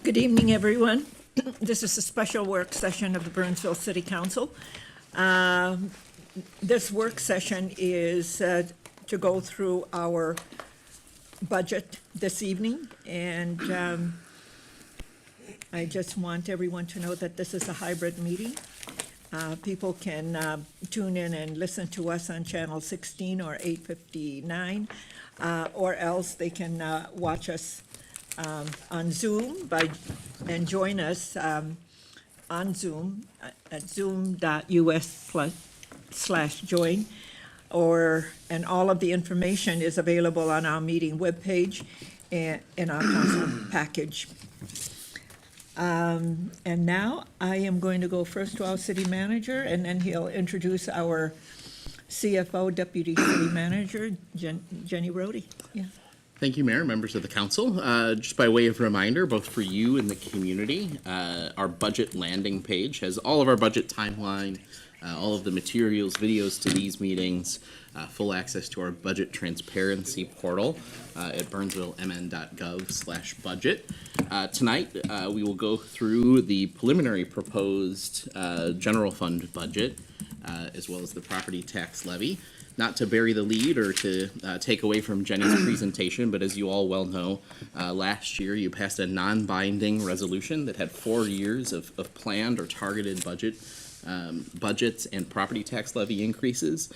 Good evening, everyone. This is a special work session of the Burnsville City Council. This work session is to go through our budget this evening, and I just want everyone to know that this is a hybrid meeting. People can tune in and listen to us on Channel 16 or 859, or else they can watch us on Zoom and join us on Zoom at zoom.us/join, and all of the information is available on our meeting webpage and in our council package. And now I am going to go first to our city manager, and then he'll introduce our CFO, Deputy City Manager, Jenny Rohde. Yeah. Thank you, Mayor, members of the council. Just by way of reminder, both for you and the community, our budget landing page has all of our budget timeline, all of the materials, videos to these meetings, full access to our budget transparency portal at burnsvillemn.gov/budget. Tonight, we will go through the preliminary proposed general fund budget, as well as the property tax levy. Not to bury the lead or to take away from Jenny's presentation, but as you all well know, last year you passed a non-binding resolution that had 4 years of planned or targeted budgets and property tax levy increases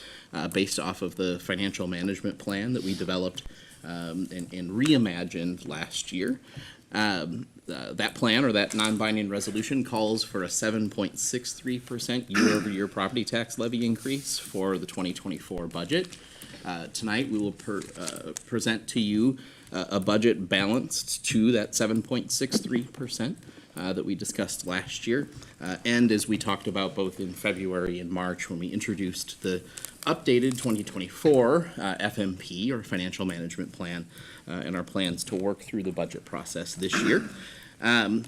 based off of the financial management plan that we developed and reimagined last year. That plan, or that non-binding resolution, calls for a 7.63% year-over-year property tax levy increase for the 2024 budget. Tonight we will present to you a budget balanced to that 7.63% that we discussed last year, and as we talked about both in February and March when we introduced the updated 2024 FMP, or Financial Management Plan, and our plans to work through the budget process this year.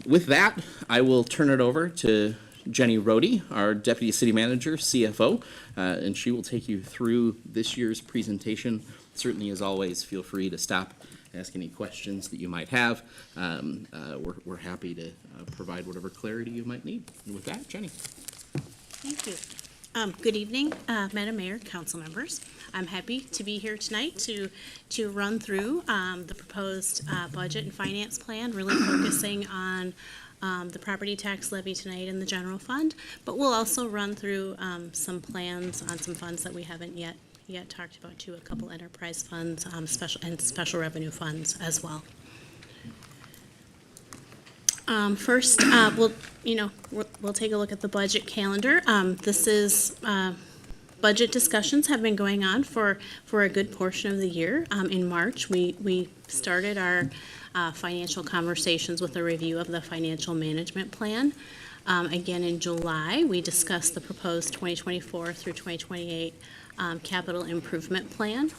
With that, I will turn it over to Jenny Rohde, our Deputy City Manager, CFO, and she will take you through this year's presentation. Certainly, as always, feel free to stop, ask any questions that you might have. We're happy to provide whatever clarity you might need. And with that, Jenny. Thank you. Good evening, Madam Mayor, council members. I'm happy to be here tonight to run through the proposed budget and finance plan, really focusing on the property tax levy tonight in the general fund, but we'll also run through some plans on some funds that we haven't yet talked about too, a couple enterprise funds, special revenue funds as well. First, we'll take a look at the budget calendar. This is budget discussions have been going on for a good portion of the year. In March, we started our financial conversations with a review of the financial management plan. Again, in July, we discussed the proposed 2024 through 2028 capital improvement plan.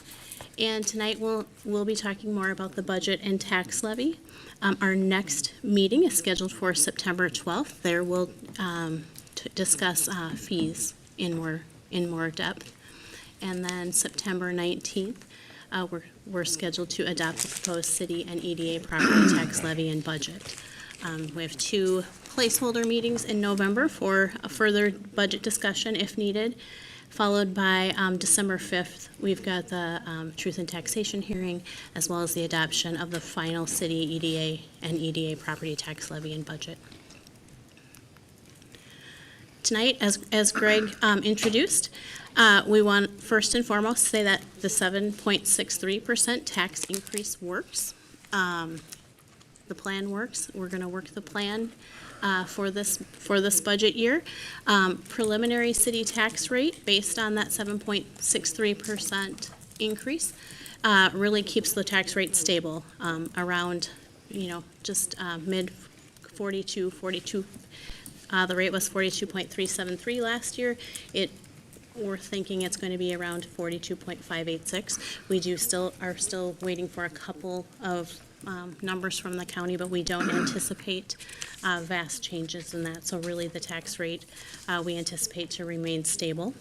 And tonight we'll be talking more about the budget and tax levy. Our next meeting is scheduled for September 12th. There we'll discuss fees in more depth. And then September 19th, we're scheduled to adopt the proposed city and EDA property tax levy and budget. We have 2 placeholder meetings in November for a further budget discussion if needed. Followed by December 5th, we've got the Truth and Taxation hearing, as well as the adoption of the final city EDA and EDA property tax levy and budget. Tonight, as Greg introduced, we want first and foremost to say that the 7.63% tax increase works. The plan works. We're going to work the plan for this budget year. Preliminary city tax rate based on that 7.63% increase really keeps the tax rate stable around, just mid 42. The rate was 42.373 last year. We're thinking it's going to be around 42.586. We are still waiting for a couple of numbers from the county, but we don't anticipate vast changes in that. So really the tax rate we anticipate to remain stable.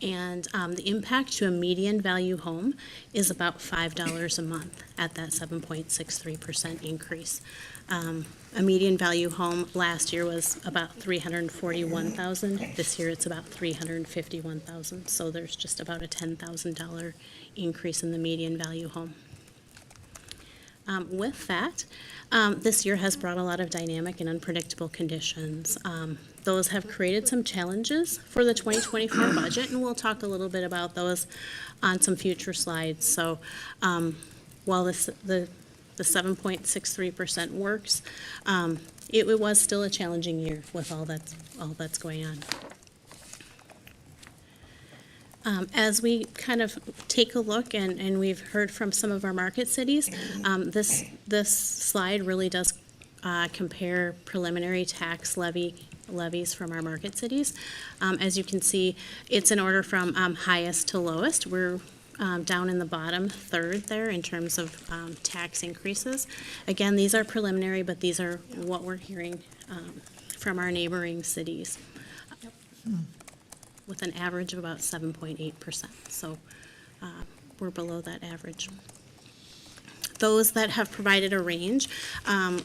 And the impact to a median value home is about $5 a month at that 7.63% increase. A median value home last year was about $341,000. This year it's about $351,000. So there's just about a $10,000 increase in the median value home. With that, this year has brought a lot of dynamic and unpredictable conditions. Those have created some challenges for the 2024 budget, and we'll talk a little bit about those on some future slides. So while the 7.63% works, it was still a challenging year with all that's going on. As we kind of take a look, and we've heard from some of our market cities, this slide really does compare preliminary tax levies from our market cities. As you can see, it's in order from highest to lowest. We're down in the bottom third there in terms of tax increases. Again, these are preliminary, but these are what we're hearing from our neighboring cities. With an average of about 7.8%. So we're below that average. Those that have provided a range,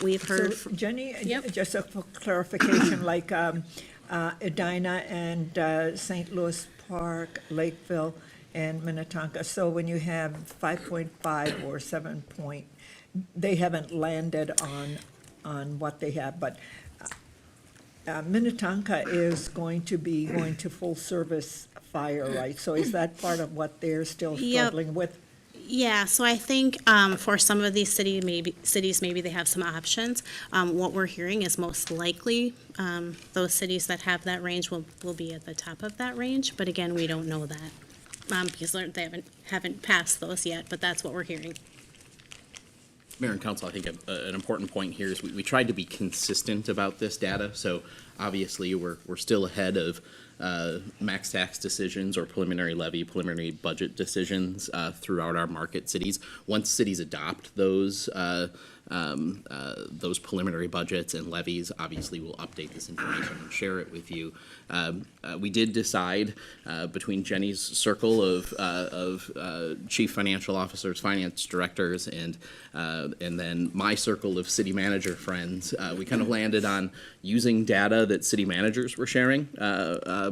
we've heard. So, Jenny, Yep. just a clarification, like Edina and St. Louis Park, Lakeville, and Minnetonka. So when you have 5.5 or 7 point, they haven't landed on what they have, but Minnetonka is going to full-service fire, right? So is that part of what they're still Yep. struggling with? Yeah, so I think for some of these cities, maybe they have some options. What we're hearing is most likely those cities that have that range will be at the top of that range. But again, we don't know that because they haven't passed those yet. But that's what we're hearing. Mayor and Council, I think an important point here is we tried to be consistent about this data. So obviously, we're still ahead of max tax decisions or preliminary levy, preliminary budget decisions throughout our market cities. Once cities adopt those preliminary budgets and levies, obviously we'll update this information and share it with you. We did decide between Jenny's circle of chief financial officers, finance directors, and then my circle of city manager friends, we kind of landed on using data that city managers were sharing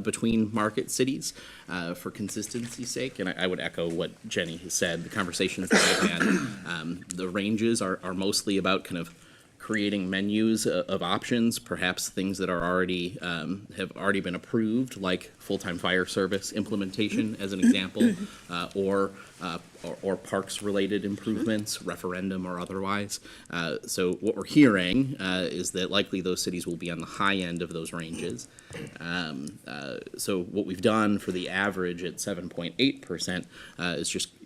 between market cities for consistency's sake. And I would echo what Jenny has said. The conversations that I've had, the ranges are mostly about kind of creating menus of options, perhaps things that are already have already been approved, like full-time fire service implementation, as an example, or parks-related improvements, referendum or otherwise. So what we're hearing is that likely those cities will be on the high end of those ranges. So what we've done for the average at 7.8%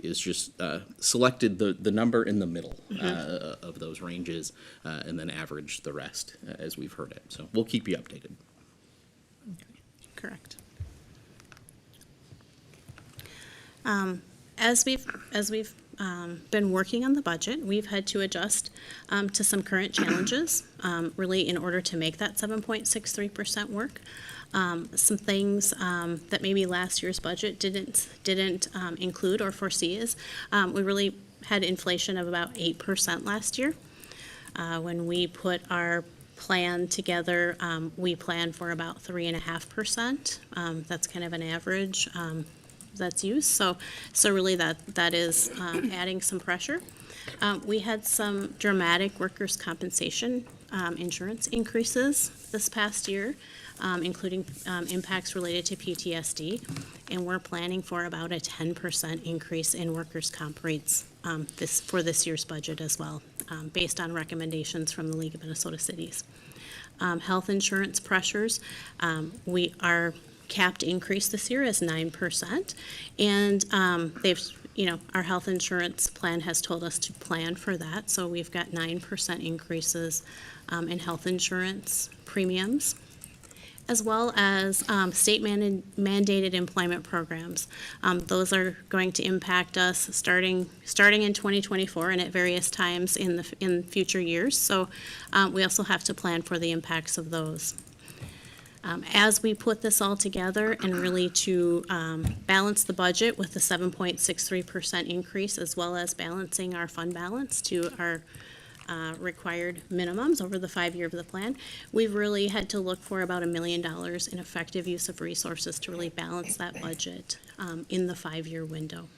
is just selected the number in the middle of those ranges and then averaged the rest as we've heard it. So we'll keep you updated. Correct. As we've been working on the budget, we've had to adjust to some current challenges, really in order to make that 7.63% work. Some things that maybe last year's budget didn't include or foresee is we really had inflation of about 8% last year. When we put our plan together, we planned for about 3.5%. That's kind of an average that's used. So really that is adding some pressure. We had some dramatic workers' compensation insurance increases this past year, including impacts related to PTSD, and we're planning for about a 10% increase in workers' comp rates for this year's budget as well, based on recommendations from the League of Minnesota Cities. Health insurance pressures, we are capped increase this year is 9%, and our health insurance plan has told us to plan for that, so we've got 9% increases in health insurance premiums, as well as state mandated employment programs. Those are going to impact us starting in 2024 and at various times in future years, so we also have to plan for the impacts of those. As we put this all together and really to balance the budget with the 7.63% increase, as well as balancing our fund balance to our required minimums over the 5 year of the plan, we've really had to look for about $1 million in effective use of resources to really balance that budget in the 5 year window.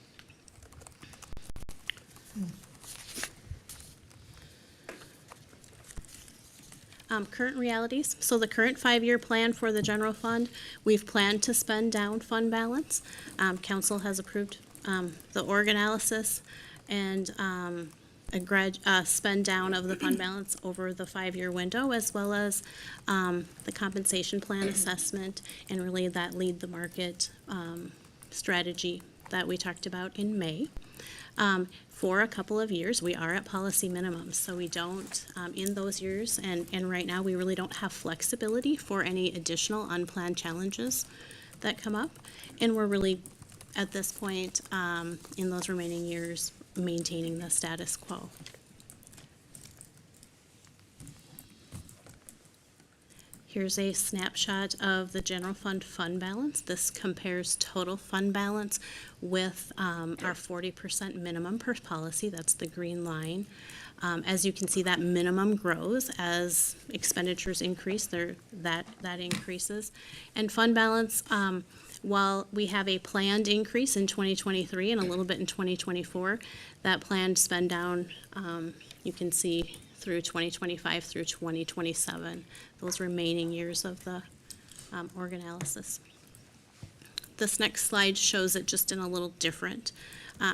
Current realities. So the current 5 year plan for the general fund, we've planned to spend down fund balance. Council has approved the org analysis and spend down of the fund balance over the 5 year window, as well as the compensation plan assessment and really that lead the market strategy that we talked about in May. For a couple of years, we are at policy minimums, so we don't, in those years, and right now, we really don't have flexibility for any additional unplanned challenges that come up. And we're really, at this point, in those remaining years, maintaining the status quo. Here's a snapshot of the general fund balance. This compares total fund balance with our 40% minimum per policy. That's the green line. As you can see, that minimum grows as expenditures increase. That increases. And fund balance, while we have a planned increase in 2023 and a little bit in 2024, that planned spend down, you can see through 2025 through 2027, those remaining years of the org analysis. This next slide shows it just in a little different.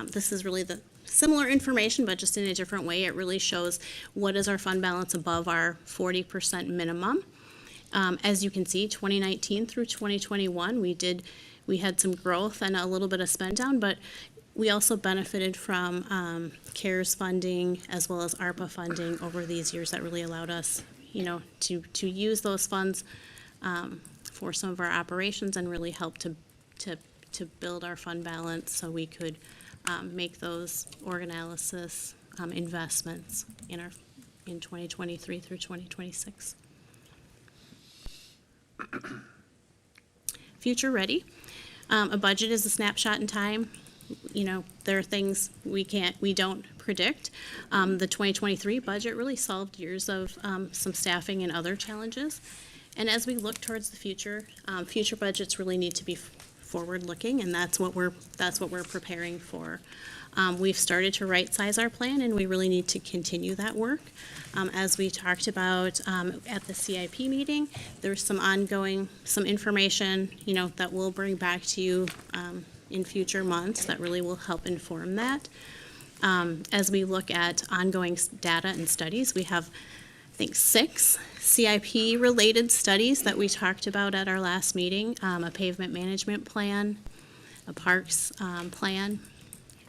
This is really the similar information, but just in a different way. It really shows what is our fund balance above our 40% minimum. As you can see, 2019 through 2021, we had some growth and a little bit of spend down, but we also benefited from CARES funding as well as ARPA funding over these years that really allowed us, to use those funds for some of our operations and really help to build our fund balance so we could make those org analysis investments in 2023 through 2026. Future ready. A budget is a snapshot in time. There are things we don't predict. The 2023 budget really solved years of some staffing and other challenges. And as we look towards the future, future budgets really need to be forward-looking, and that's what we're preparing for. We've started to right-size our plan, and we really need to continue that work. As we talked about at the CIP meeting, there's some information, that we'll bring back to you in future months that really will help inform that. As we look at ongoing data and studies, we have, I think, 6 CIP-related studies that we talked about at our last meeting, a pavement management plan, a parks plan,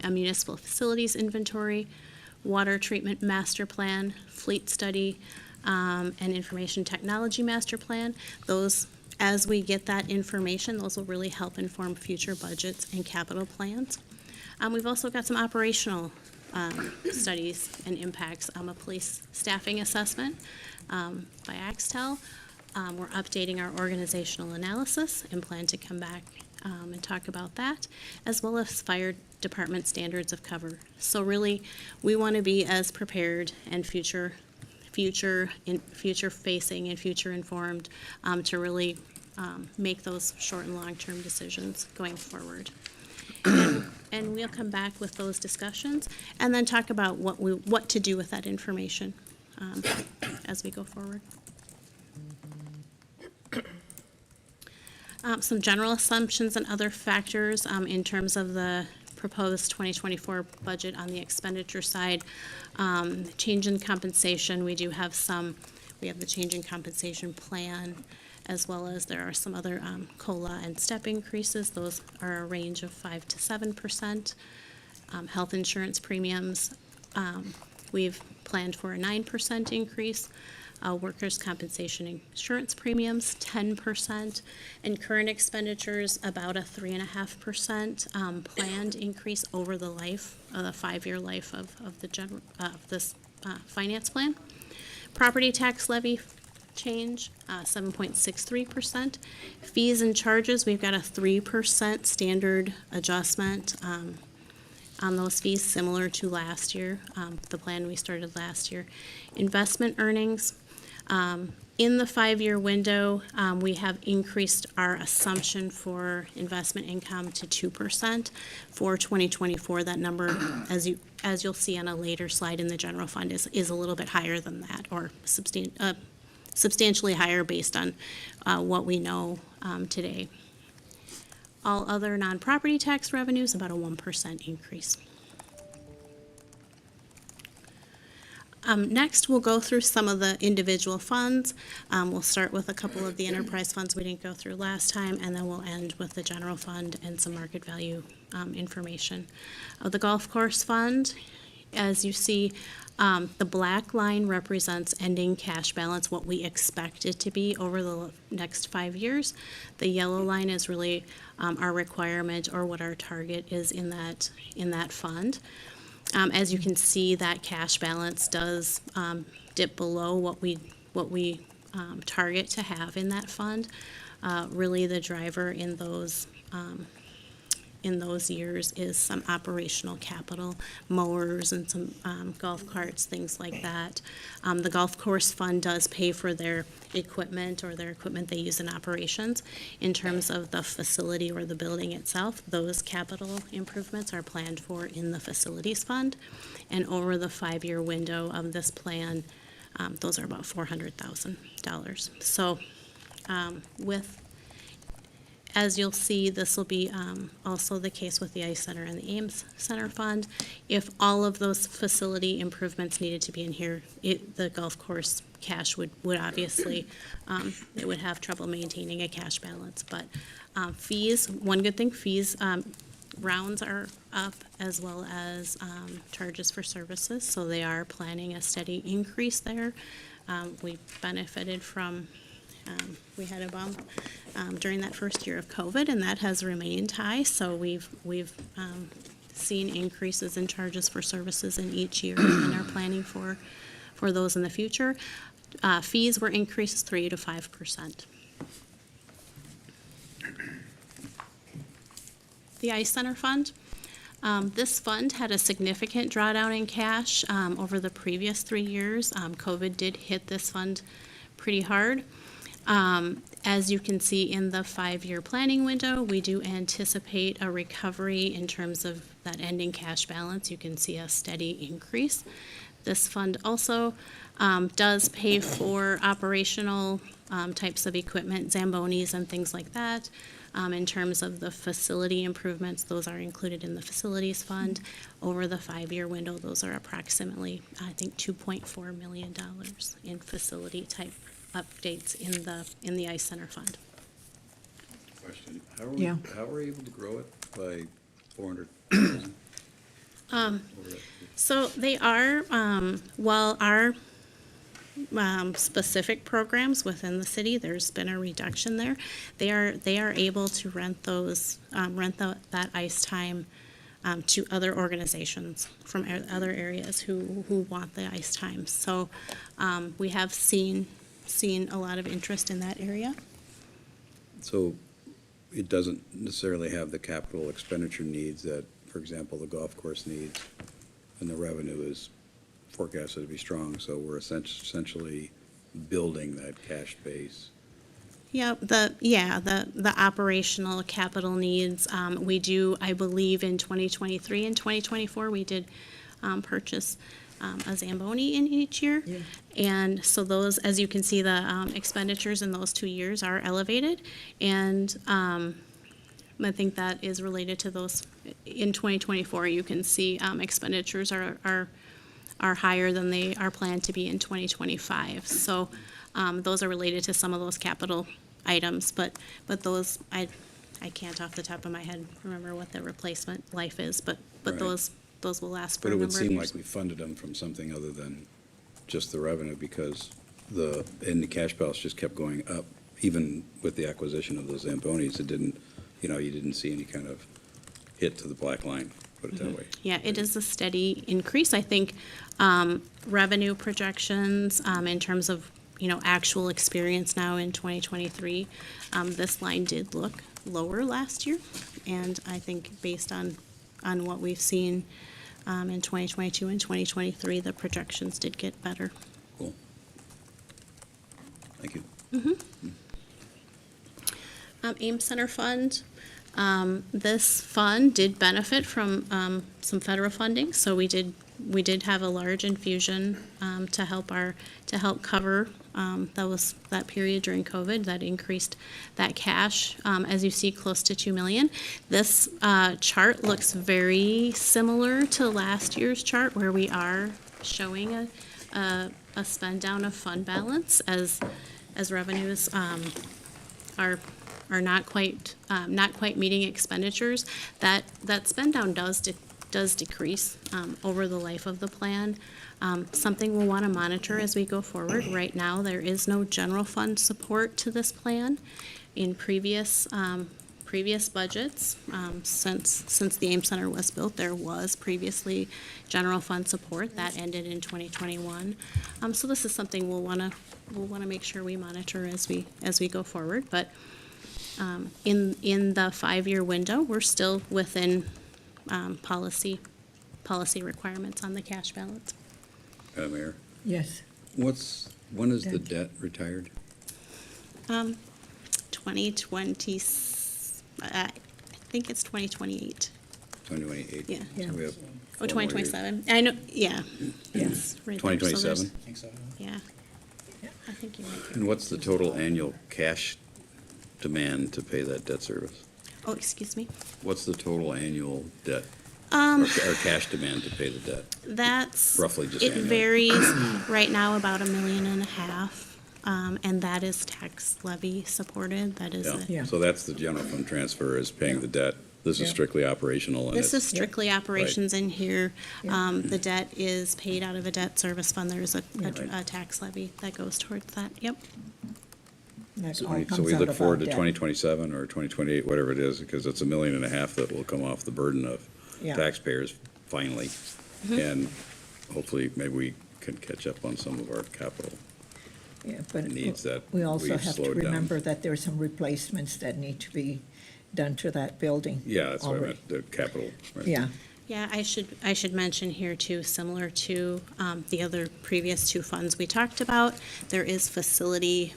a municipal facilities inventory, water treatment master plan, fleet study, and information technology master plan. Those, as we get that information, those will really help inform future budgets and capital plans. We've also got some operational studies and impacts. A police staffing assessment by Axtel. We're updating our organizational analysis and plan to come back and talk about that, as well as fire department standards of cover. So really, we want to be as prepared and future facing and future informed to really make those short and long-term decisions going forward. And we'll come back with those discussions and then talk about what to do with that information as we go forward. Some general assumptions and other factors in terms of the proposed 2024 budget on the expenditure side. Change in compensation, we have the change in compensation plan, as well as there are some other COLA and step increases. Those are a range of 5 to 7%. Health insurance premiums, we've planned for a 9% increase. Workers' compensation insurance premiums, 10%, and current expenditures, about a 3.5% planned increase over the life, the 5-year life of this finance plan. Property tax levy, change, 7.63%. Fees and charges, we've got a 3% standard adjustment on those fees, similar to last year, the plan we started last year. Investment earnings, in the 5-year window, we have increased our assumption for investment income to 2% for 2024. That number, as you'll see on a later slide in the general fund, is a little bit higher than that, or substantially higher based on what we know today. All other non-property tax revenues, about a 1% increase. Next, we'll go through some of the individual funds. We'll start with a couple of the enterprise funds we didn't go through last time, and then we'll end with the general fund and some market value information. The golf course fund, as you see, the black line represents ending cash balance, what we expect it to be over the next 5 years. The yellow line is really our requirement, or what our target is in that fund. As you can see, that cash balance does dip below what we target to have in that fund. Really, the driver in those years is some operational capital, mowers and some golf carts, things like that. The golf course fund does pay for their equipment, or their equipment they use in operations. In terms of the facility or the building itself, those capital improvements are planned for in the facilities fund. And over the 5-year window of this plan, those are about $400,000. So as you'll see, this will be also the case with the Ice Center and the Ames Center Fund. If all of those facility improvements needed to be in here, the golf course cash would obviously, it would have trouble maintaining a cash balance. But fees, one good thing, fees, rounds are up, as well as charges for services, so they are planning a steady increase there. We benefited from we had a bump during that first year of COVID, and that has remained high. So we've seen increases in charges for services in each year, and are planning for those in the future. Fees were increased 3 to 5%. The Ice Center Fund. This fund had a significant drawdown in cash over the previous 3 years. COVID did hit this fund pretty hard. As you can see in the 5-year planning window, we do anticipate a recovery in terms of that ending cash balance. You can see a steady increase. This fund also does pay for operational types of equipment, Zambonis and things like that. In terms of the facility improvements, those are included in the facilities fund. Over the 5-year window, those are approximately, I think, $2.4 million in facility type updates in the Ice Center Fund. Question, how are we able to grow it by 400,000? So they are, while our specific programs within the city, there's been a reduction there. They are able to rent those, that ice time to other organizations from other areas who want the ice time. So we have seen a lot of interest in that area. So it doesn't necessarily have the capital expenditure needs that, for example, the golf course needs, and the revenue is forecasted to be strong, so we're essentially building that cash base. Yeah, the operational capital needs, we do, I believe in 2023 and 2024, we did purchase a Zamboni in each year. Yeah. And so those, as you can see, the expenditures in those 2 years are elevated. And I think that is related to those. In 2024, you can see expenditures are higher than they are planned to be in 2025. So those are related to some of those capital items. But those, I can't off the top of my head remember what the replacement life is. But Right. those will last for But a it number would of seem years. like we funded them from something other than just the revenue, because the cash balance just kept going up, even with the acquisition of those Zambonis. It didn't, you didn't see any kind of hit to the black line, put it that way. Yeah, it is a steady increase. I think revenue projections in terms of actual experience now in 2023, this line did look lower last year. And I think based on what we've seen in 2022 and 2023, the projections did get better. Cool. Thank you. AIM Center Fund, this fund did benefit from some federal funding, so we did have a large infusion to help cover that period during COVID that increased that cash, as you see, close to $2 million. This chart looks very similar to last year's chart, where we are showing a spend down of fund balance as revenues are not quite meeting expenditures. That spend down does decrease over the life of the plan. Something we'll want to monitor as we go forward. Right now, there is no general fund support to this plan. In previous budgets, since the AIM Center was built, there was previously general fund support that ended in 2021. So this is something we'll want to make sure we monitor as we go forward. But in the 5-year window, we're still within policy requirements on the cash balance. Madam Mayor, Yes. when is the debt retired? 2020, I think it's 2028. 2028? Yeah. So we have Oh, 4 more years. 2027. I know, yeah. Yes. It's right there. So there's- 2027? I think so. Yeah. I think you're right. And what's the total annual cash demand to pay that debt service? Oh, excuse me. What's the total annual debt, or cash demand to pay the debt? That's. Roughly just It annually. varies. Right now, about $1.5 million. And that is tax levy supported. That is. Yeah. So that's the general fund transfer is paying the debt. This is Yeah. strictly operational, and This is it's, strictly operations in here. Yeah. The debt is paid out of a debt service fund. There's a Yeah. tax levy that goes towards that. Yep. That all so we comes out look of forward our to debt. 2027 or 2028, whatever it is, because it's $1.5 million that will come off the burden of Yeah. taxpayers finally. And hopefully, maybe we can catch up on some of our capital. Yeah, but needs that we also we've have to slowed down. remember that there are some replacements that need to be done to that building. Yeah, that's what I already. meant, the capital. right. Yeah, Yeah, I should mention here too, similar to the other previous two funds we talked about, there is facility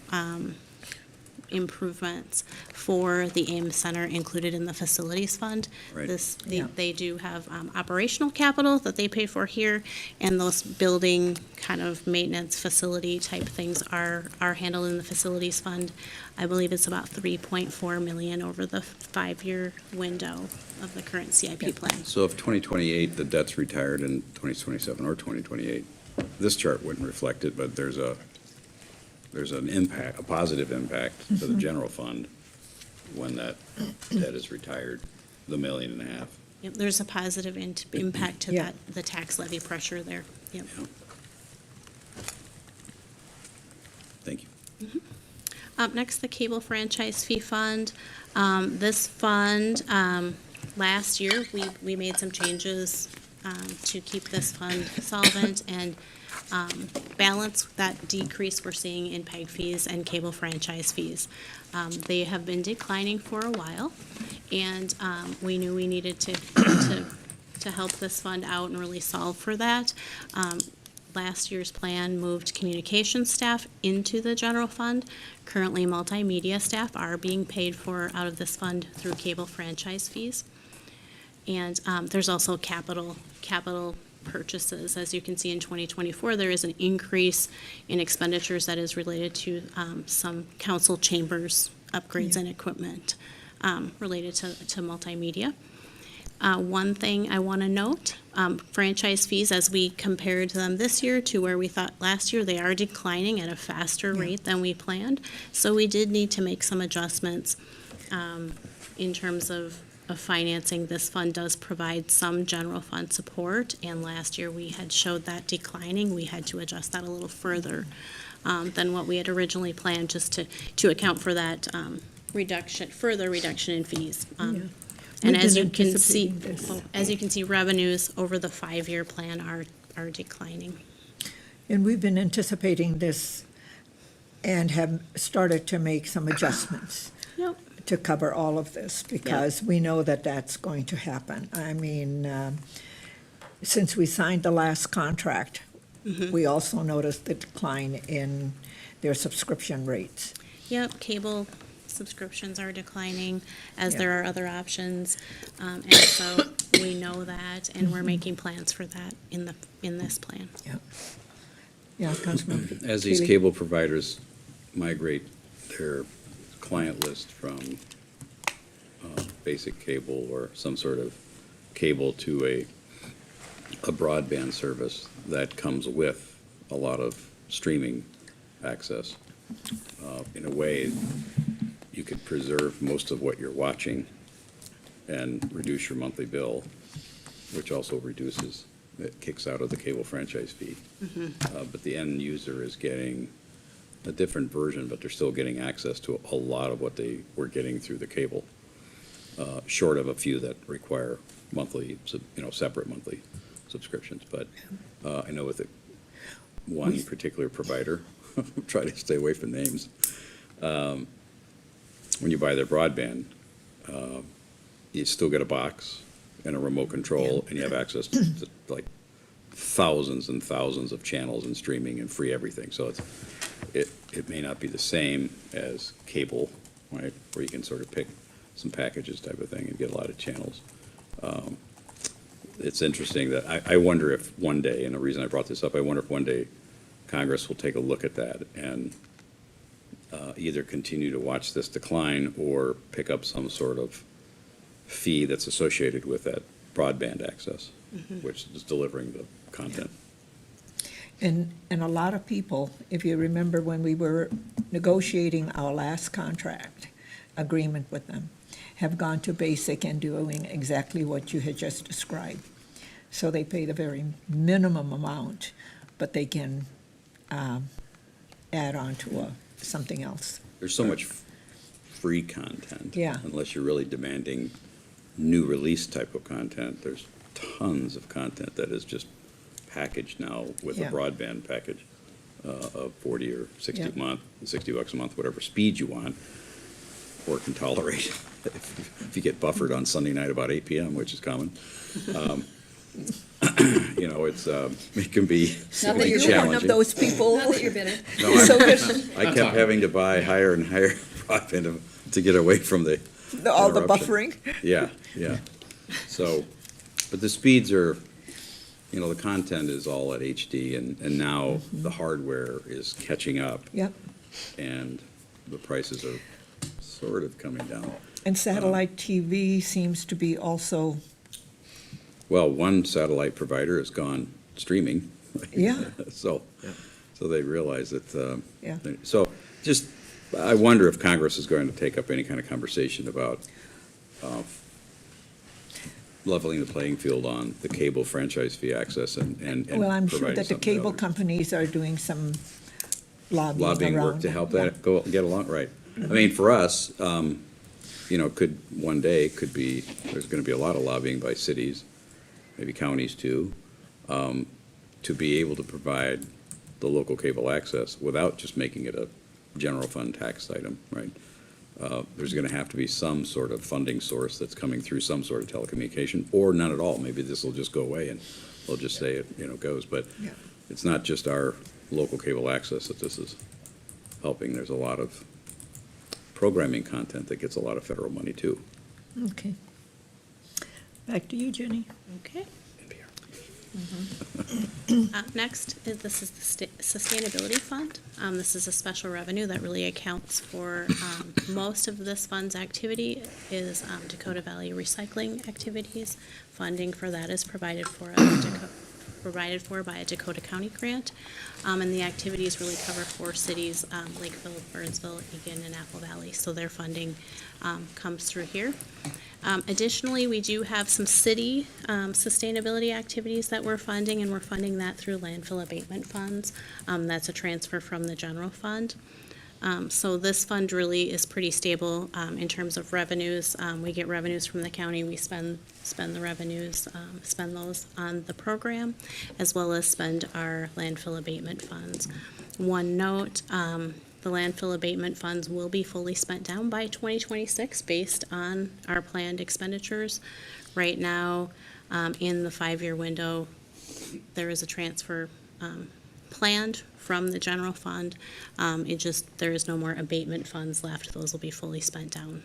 improvements for the AIM Center included in the facilities fund. Right. Yeah. They do have operational capital that they pay for here, and those building kind of maintenance facility type things are handled in the facilities fund. I believe it's about $3.4 million over the 5-year window of the current CIP plan. So if 2028, the debt's retired in 2027 or 2028, this chart wouldn't reflect it, but there's an impact, a positive impact to the general fund when that debt is retired, the $1.5 million. Yep, there's a positive impact to Yeah. that, the tax levy pressure there. Yep. Yeah. Thank you. Up next, the cable franchise fee fund. This fund, last year, we made some changes to keep this fund solvent and balance that decrease we're seeing in PEG fees and cable franchise fees. They have been declining for a while, and we knew we needed to help this fund out and really solve for that. Last year's plan moved communication staff into the general fund. Currently, multimedia staff are being paid for out of this fund through cable franchise fees. And there's also capital purchases. As you can see in 2024, there is an increase in expenditures that is related to some council chambers upgrades and equipment related to multimedia. One thing I want to note, franchise fees, as we compared them this year to where we thought last year, they are declining at a faster rate than we planned. So we did need to make some adjustments in terms of financing. This fund does provide some general fund support, and last year we had showed that declining. We had to adjust that a little further than what we had originally planned, just to account for that further reduction in fees. And We've as been you can see, anticipating this. revenues over the 5-year plan are declining. and we've been anticipating this and have started to make some adjustments Yep. to cover all of this, because we know that that's going to happen. I mean, since we signed the last contract, we also noticed the decline in their subscription rates. Yep, cable subscriptions are declining as Yeah. there are other options. And so we know that, and we're making plans for that in this plan. Yeah. Yeah, Councilman As these Keeley? cable providers migrate their client list from basic cable or some sort of cable to a broadband service that comes with a lot of streaming access, in a way, you could preserve most of what you're watching and reduce your monthly bill, which also reduces, it kicks out of the cable franchise fee. But the end user is getting a different version, but they're still getting access to a lot of what they were getting through the cable, short of a few that require monthly, separate monthly subscriptions. But I know with one particular provider, try to stay away from names, when you buy their broadband, you still get a box and a remote control, and you have access to like thousands and thousands of channels and streaming and free everything. So it may not be the same as cable, right, where you can sort of pick some packages type of thing and get a lot of channels. It's interesting that I wonder if one day, and the reason I brought this up, I wonder if one day Congress will take a look at that and either continue to watch this decline or pick up some sort of fee that's associated with that broadband access, which is delivering the content. And a lot of people, if you remember when we were negotiating our last contract agreement with them, have gone to basic and doing exactly what you had just described. So they pay the very minimum amount, but they can add on to something else. There's so much free content. Yeah. Unless you're really demanding new release type of content, there's tons of content that is just packaged now with a Yeah. broadband package of 40 or 60 Yeah. a month, $60 a month, whatever speed you want, or can tolerate. If you get buffered on Sunday night about 8 PM, which is common, it can be Not that you're one of challenging. those people. Not that you're bitter. No, So I kept having to buy higher and higher broadband to get away from the all the interruption. buffering. Yeah, yeah. So, but the speeds are, the content is all at HD, and now the hardware is catching up, Yep. and the prices are sort of coming down. And satellite TV seems to be also, Well, one satellite provider has gone streaming. Yeah. So they realize that, Yeah. so just, I wonder if Congress is going to take up any kind of conversation about leveling the playing field on the cable franchise fee access and well, I'm sure providing that the something to cable others. companies are doing some lobbying Lobbying work around. to help that get along, right. I mean, for us, could, one day, could be, there's gonna be a lot of lobbying by cities, maybe counties too, to be able to provide the local cable access without just making it a general fund tax item, right? There's gonna have to be some sort of funding source that's coming through some sort of telecommunication, or none at all. Maybe this will just go away and they'll just say it, goes, but Yeah. it's not just our local cable access that this is helping. There's a lot of programming content that gets a lot of federal money too. Okay. Back to you, Jenny. Okay. Next, this is the Sustainability Fund. This is a special revenue that really accounts for most of this fund's activity is Dakota Valley recycling activities. Funding for that is provided for by a Dakota County grant. And the activities really cover 4 cities, Lakeville, Burnsville, Egan, and Apple Valley. So their funding comes through here. Additionally, we do have some city sustainability activities that we're funding, and we're funding that through landfill abatement funds. That's a transfer from the general fund. So this fund really is pretty stable in terms of revenues. We get revenues from the county, we spend the revenues, spend those on the program, as well as spend our landfill abatement funds. One note, the landfill abatement funds will be fully spent down by 2026 based on our planned expenditures. Right now, in the 5-year window, there is a transfer planned from the general fund. There is no more abatement funds left. Those will be fully spent down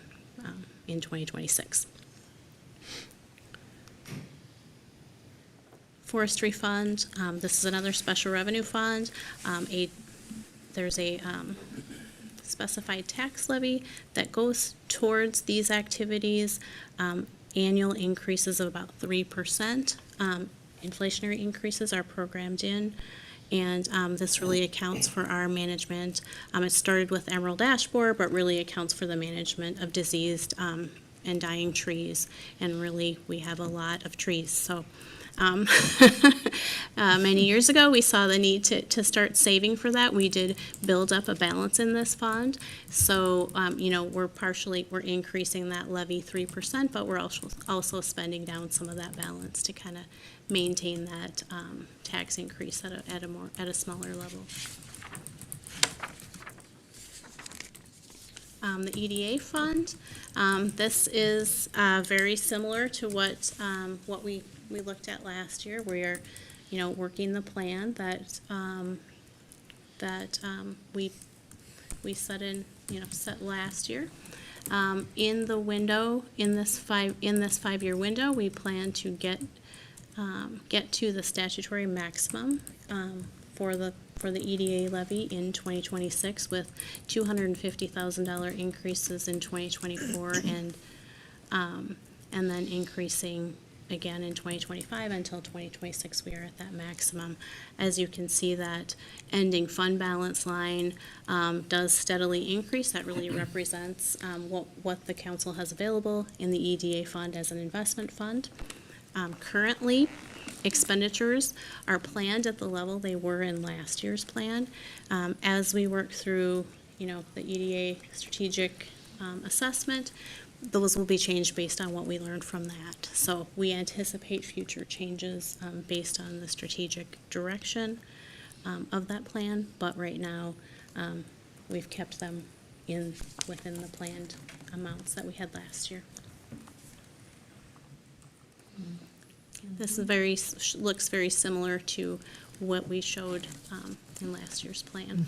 in 2026. Forestry fund, this is another special revenue fund. There's a specified tax levy that goes towards these activities. Annual increases of about 3%. Inflationary increases are programmed in, and this really accounts for our management. It started with Emerald Ash Borer, but really accounts for the management of diseased and dying trees, and really we have a lot of trees. So many years ago, we saw the need to start saving for that. We did build up a balance in this fund. So, we're increasing that levy 3%, but we're also spending down some of that balance to kind of maintain that tax increase at a smaller level. The EDA fund, this is very similar to what we looked at last year. We are, working the plan that we set last year. In this 5-year window, we plan to get to the statutory maximum for the EDA levy in 2026 with $250,000 increases in 2024 and then increasing again in 2025 until 2026 we are at that maximum. As you can see, that ending fund balance line does steadily increase. That really represents what the council has available in the EDA fund as an investment fund. Currently, expenditures are planned at the level they were in last year's plan. As we work through, the EDA strategic assessment, those will be changed based on what we learned from that. So we anticipate future changes based on the strategic direction of that plan, but right now we've kept them within the planned amounts that we had last year. This is looks very similar to what we showed in last year's plan.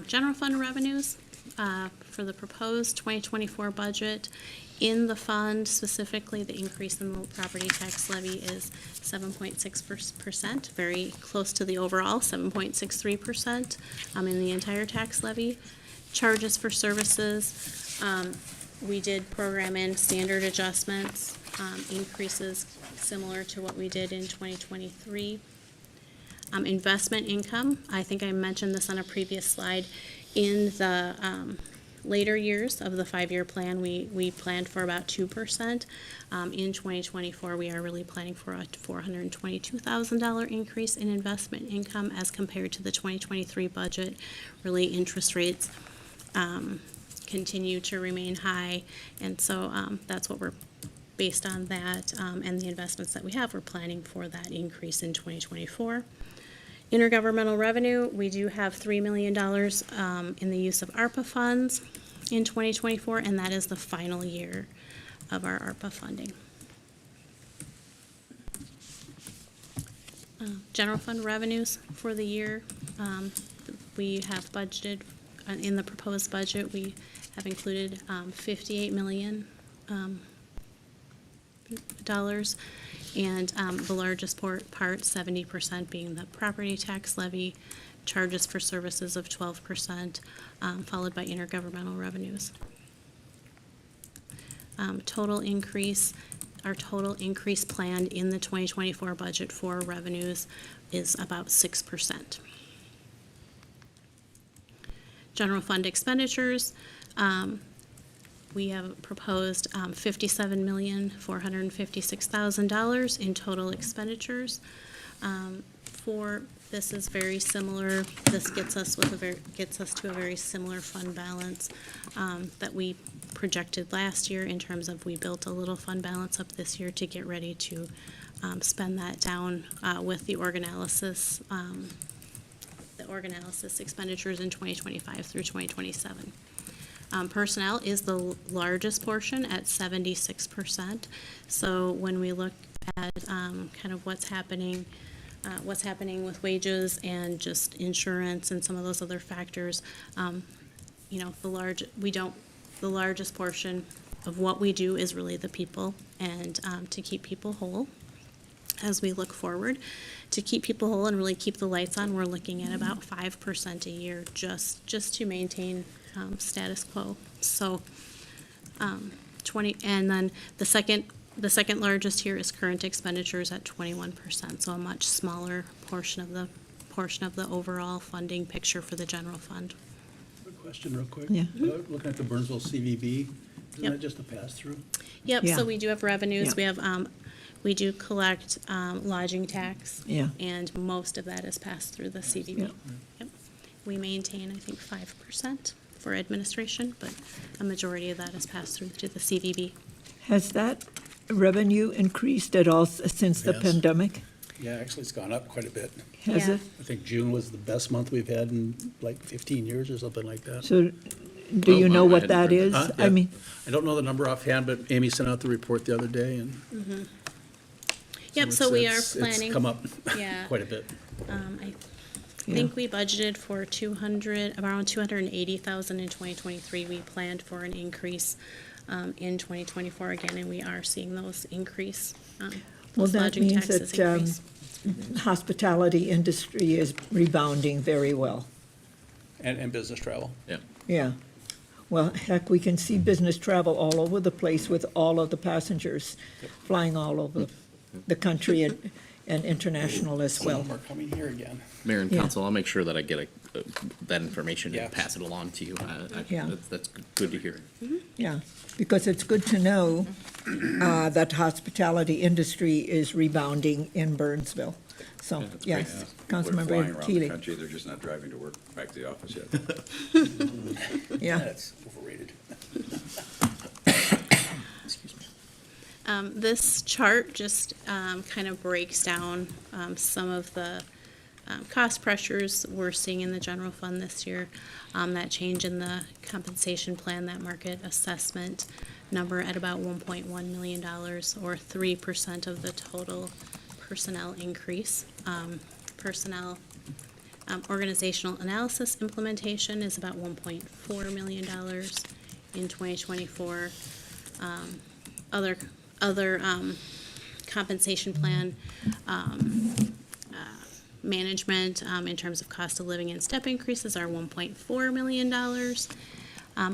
General fund revenues for the proposed 2024 budget. In the fund, specifically, the increase in the property tax levy is 7.6%, very close to the overall 7.63% in the entire tax levy. Charges for services, we did program in standard adjustments, increases similar to what we did in 2023. Investment income, I think I mentioned this on a previous slide. In the later years of the 5-year plan, we planned for about 2%. In 2024, we are really planning for a $422,000 increase in investment income as compared to the 2023 budget. Really, interest rates continue to remain high, and so that's what we're based on that and the investments that we have. We're planning for that increase in 2024. Intergovernmental revenue, we do have $3 million in the use of ARPA funds in 2024, and that is the final year of our ARPA funding. General fund revenues for the year, we have budgeted, in the proposed budget, we have included $58 million and the largest part, 70%, being the property tax levy, charges for services of 12%, followed by intergovernmental revenues. Our total increase planned in the 2024 budget for revenues is about 6%. General fund expenditures, we have proposed $57,456,000 in total expenditures. This is very similar. This gets us to a very similar fund balance that we projected last year. In terms of, we built a little fund balance up this year to get ready to spend that down with the organalysis expenditures in 2025 through 2027. Personnel is the largest portion at 76%. So when we look at kind of what's happening with wages and just insurance and some of those other factors, you know, the largest portion of what we do is really the people, and to keep people whole. As we look forward, to keep people whole and really keep the lights on, we're looking at about 5% a year just to maintain status quo. So 20, and then the second largest here is current expenditures at 21%. So a much smaller portion of the overall funding picture for the general fund. Quick question real quick. Yeah. Looking at the Burnsville CVB, isn't Yep. that just a pass-through? Yep. Yeah. So we do have revenues. Yeah. We have we do collect lodging tax. Yeah. And most of that is passed through the CVB. Yeah. Yep. We maintain, I think, 5% for administration, but a majority of that is passed through to the CVB. Has that revenue increased at all since the Yes. pandemic? Yeah, actually, it's gone up quite a bit. Has Yeah. it? I think June was the best month we've had in like 15 years or something like that. So do Oh, you know wow, I what hadn't that heard is? Huh? I Yeah. mean, I don't know the number offhand, but Amy sent out the report the other day, and Yep, so we are it's planning. come up Yeah. quite a bit. I Yeah. think we budgeted for around 280,000 in 2023. We planned for an increase in 2024 again, and we are seeing those increase. well, Those that lodging means taxes that increase. hospitality industry is rebounding very well. And business travel. Yeah. Yeah. Well, heck, we can see business travel all over the place with all of the passengers flying all over the country and international as Some well. of them are coming here again. Mayor and Yeah. council, I'll make sure that I get that information Yeah. and pass it along to you. Yeah. That's good to hear. Yeah, because it's good to know that hospitality industry is rebounding in Burnsville. So, Yeah, that's yes, People are flying Councilmember around the Keely. country, they're just not driving to work, back to the office yet. Yeah, That's overrated. Excuse me. This chart just kind of breaks down some of the cost pressures we're seeing in the general fund this year. That change in the compensation plan, that market assessment number at about $1.1 million, or 3% of the total personnel increase. Personnel organizational analysis implementation is about $1.4 million in 2024. Other compensation plan management in terms of cost of living and step increases are $1.4 million.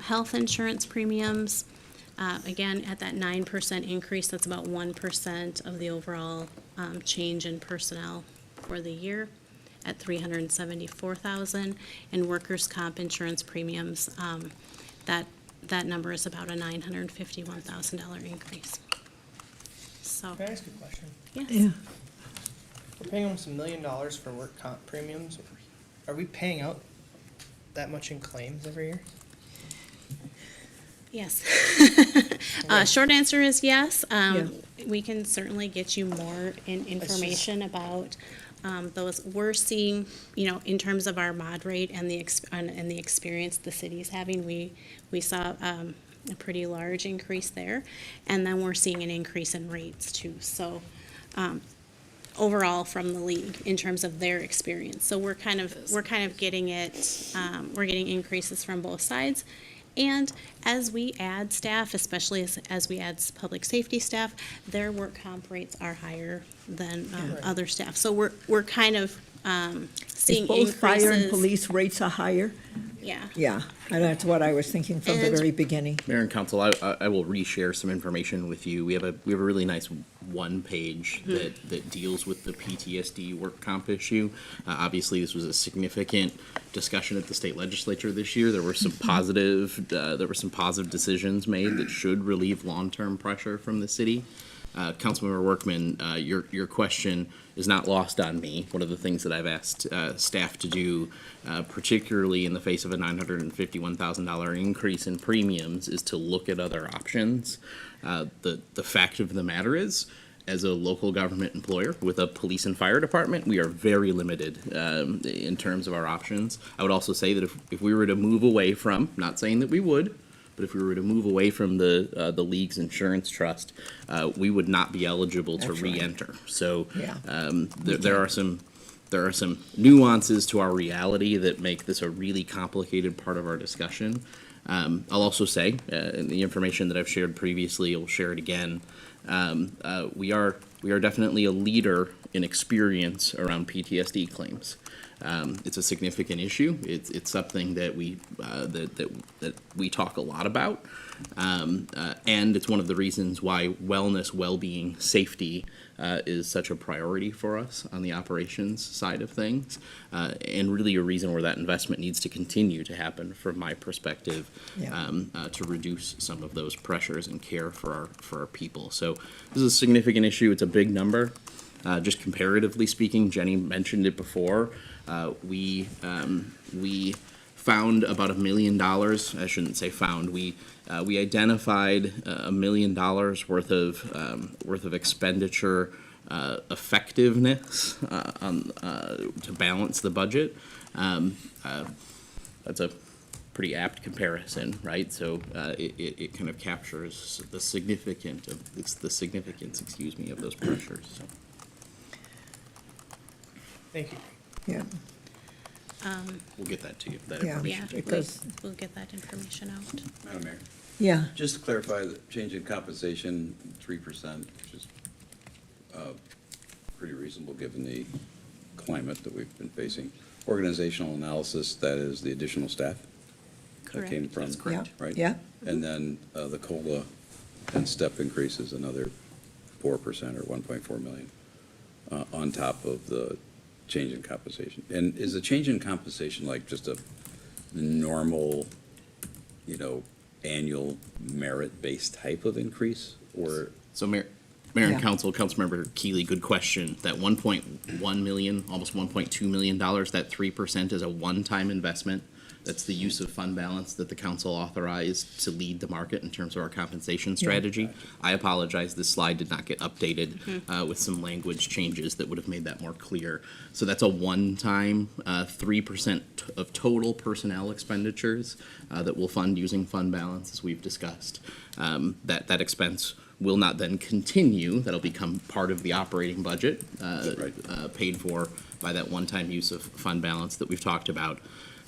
Health insurance premiums, again, at that 9% increase, that's about 1% of the overall change in personnel for the year at $374,000. And workers' comp insurance premiums, that number is about a $951,000 increase. So, Can I ask a question? yes. yeah. We're paying almost $1 million for work comp premiums. Are we paying out that much in claims every year? Yes. Short answer is yes. Yeah. We can certainly get you more information about those. We're seeing, in terms of our mod rate and the experience the city's having, we saw a pretty large increase there, and then we're seeing an increase in rates too. So overall from the league in terms of their experience. So we're kind of getting it. We're getting increases from both sides. And as we add staff, especially as we add public safety staff, their work comp rates are higher than other staff. So we're kind of seeing If both increases. fire and police rates are higher, Yeah. yeah, and that's what I was thinking from the And- very beginning. Mayor and council, I will reshare some information with you. We have a really nice one page that deals with the PTSD work comp issue. Obviously, this was a significant discussion at the state legislature this year. There were some positive decisions made that should relieve long-term pressure from the city. Councilmember Workman, your question is not lost on me. One of the things that I've asked staff to do, particularly in the face of a $951,000 increase in premiums, is to look at other options. The fact of the matter is, as a local government employer with a police and fire department, we are very limited in terms of our options. I would also say that if we were to move away from, not saying that we would, but if we were to move away from the league's insurance trust, we would not be eligible to That's right. re-enter. So Yeah. there are some nuances to our reality that make this a really complicated part of our discussion. I'll also say, in the information that I've shared previously, I'll share it again. We are definitely a leader in experience around PTSD claims. It's a significant issue. It's something that we talk a lot about, and it's one of the reasons why wellness, well-being, safety is such a priority for us on the operations side of things, and really a reason where that investment needs to continue to happen, from my perspective, Yeah. to reduce some of those pressures and care for our people. So this is a significant issue. It's a big number. Just comparatively speaking, Jenny mentioned it before. We found about $1 million. I shouldn't say found. We identified $1 million worth of expenditure effectiveness to balance the budget. That's a pretty apt comparison, right? So it kind of captures the significance, excuse me, of those pressures. So. Thank you. Yeah, We'll get that to you, that Yeah. information. Yeah, Because- we'll get that information out. Madam Mayor, yeah, just to clarify, the change in compensation, 3%, which is pretty reasonable given the climate that we've been facing. Organizational analysis, that is the additional staff that came Correct. from. That's correct. yeah, Right? yeah, And then the COLA and step increase is another 4% or 1.4 million on top of the change in compensation. And is the change in compensation like just a normal, annual merit-based type of increase? Or, So Mayor and Yeah. Councilmember Keeley, good question. That 1.1 million, almost $1.2 million, that 3% is a one-time investment. That's the use of fund balance that the council authorized to lead the market in terms of our compensation strategy. I apologize, this slide did not get updated with some language changes that would have made that more clear. So that's a one-time 3% of total personnel expenditures that we'll fund using fund balance, as we've discussed. That expense will not then continue. That'll become part of the operating budget, paid for by that one-time use of fund balance that we've talked about.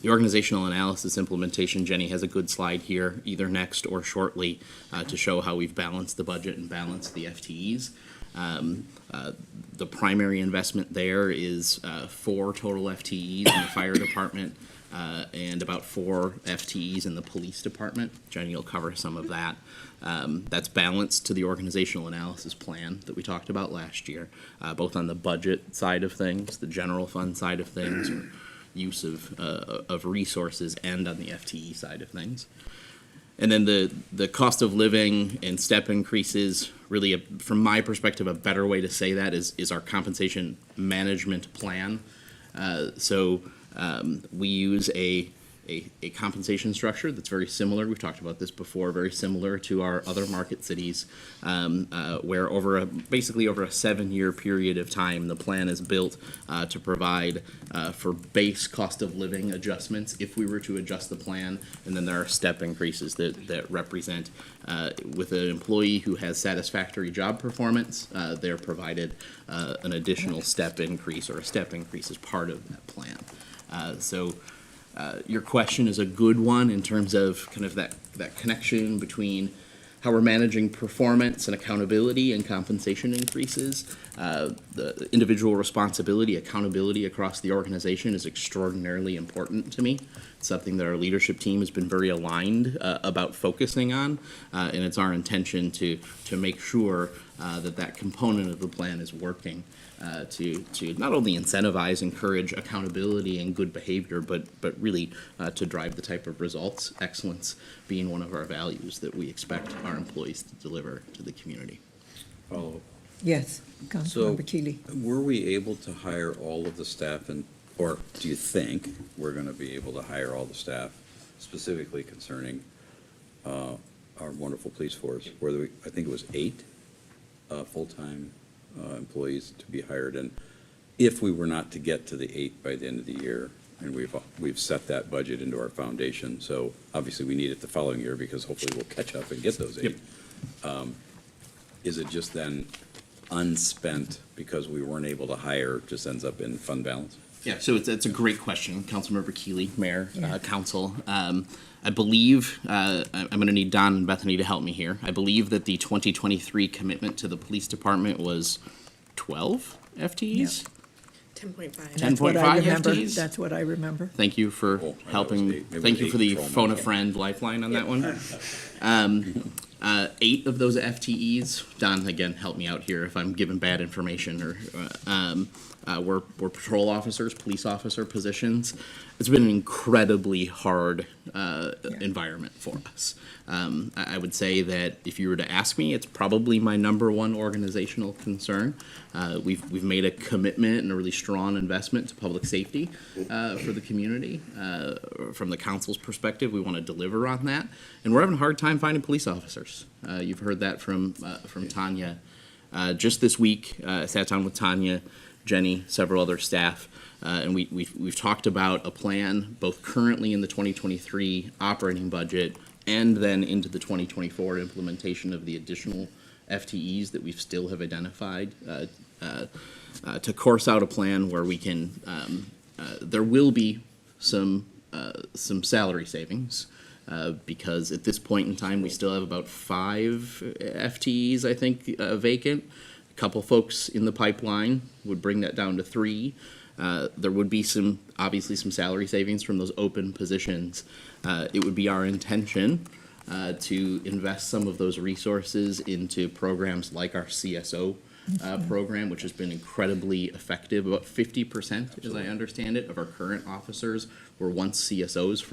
The organizational analysis implementation, Jenny has a good slide here, either next or shortly, to show how we've balanced the budget and balanced the FTEs. The primary investment there is 4 total FTEs in the fire department and about 4 FTEs in the police department. Jenny will cover some of that. That's balanced to the organizational analysis plan that we talked about last year, both on the budget side of things, the general fund side of things, or use of resources, and on the FTE side of things. And then the cost of living and step increases, really, from my perspective, a better way to say that is our compensation management plan. So we use a compensation structure that's very similar. We've talked about this before, very similar to our other market cities, where basically over a 7-year period of time, the plan is built to provide for base cost of living adjustments if we were to adjust the plan, and then there are step increases that represent with an employee who has satisfactory job performance, they're provided an additional step increase, or a step increase as part of that plan. Your question is a good one in terms of kind of that connection between how we're managing performance and accountability and compensation increases. The individual responsibility, accountability across the organization is extraordinarily important to me. It's something that our leadership team has been very aligned about focusing on, and it's our intention to make sure that component of the plan is working. To not only incentivize, encourage accountability and good behavior, but really to drive the type of results, excellence being one of our values that we expect our employees to deliver to the community. follow-up? yes, So, Councilmember Keeley. were we able to hire all of the staff, or do you think we're going to be able to hire all the staff, specifically concerning our wonderful police force, where I think it was 8 full-time employees to be hired. And if we were not to get to the 8 by the end of the year, and we've set that budget into our foundation, so obviously we need it the following year because hopefully we'll catch up and get those 8. Is it just then unspent because we weren't able to hire, just ends up in fund balance? Yeah, so it's a great question, Councilmember Keeley, Mayor, Council. I believe, I'm going to need Don and Bethany to help me here. I believe that the 2023 commitment to the police department was 12 FTEs? 10.5. 10.5 FTEs? That's what I remember. Thank you for Oh, I thought it was helping. 8. Maybe Thank it you was for the 8 patrolmen. phone a friend lifeline on that one. 8 of those FTEs, Don, again, help me out here if I'm giving bad information, or were patrol officers, police officer positions. It's been an incredibly hard environment for us. I would say that if you were to ask me, it's probably my #1 organizational concern. We've made a commitment and a really strong investment to public safety for the community. From the council's perspective, we want to deliver on that, and we're having a hard time finding police officers. You've heard that from Tanya. Just this week, I sat down with Tanya, Jenny, several other staff, and we've talked about a plan both currently in the 2023 operating budget and then into the 2024 implementation of the additional FTEs that we still have identified to course out a plan where we can. There will be some salary savings. Because at this point in time, we still have about 5 FTEs, I think, vacant. A couple folks in the pipeline would bring that down to 3. There would be obviously some salary savings from those open positions. It would be our intention to invest some of those resources into programs like our CSO program, which has been incredibly effective. About 50%, as I understand it, of our current officers were once CSOs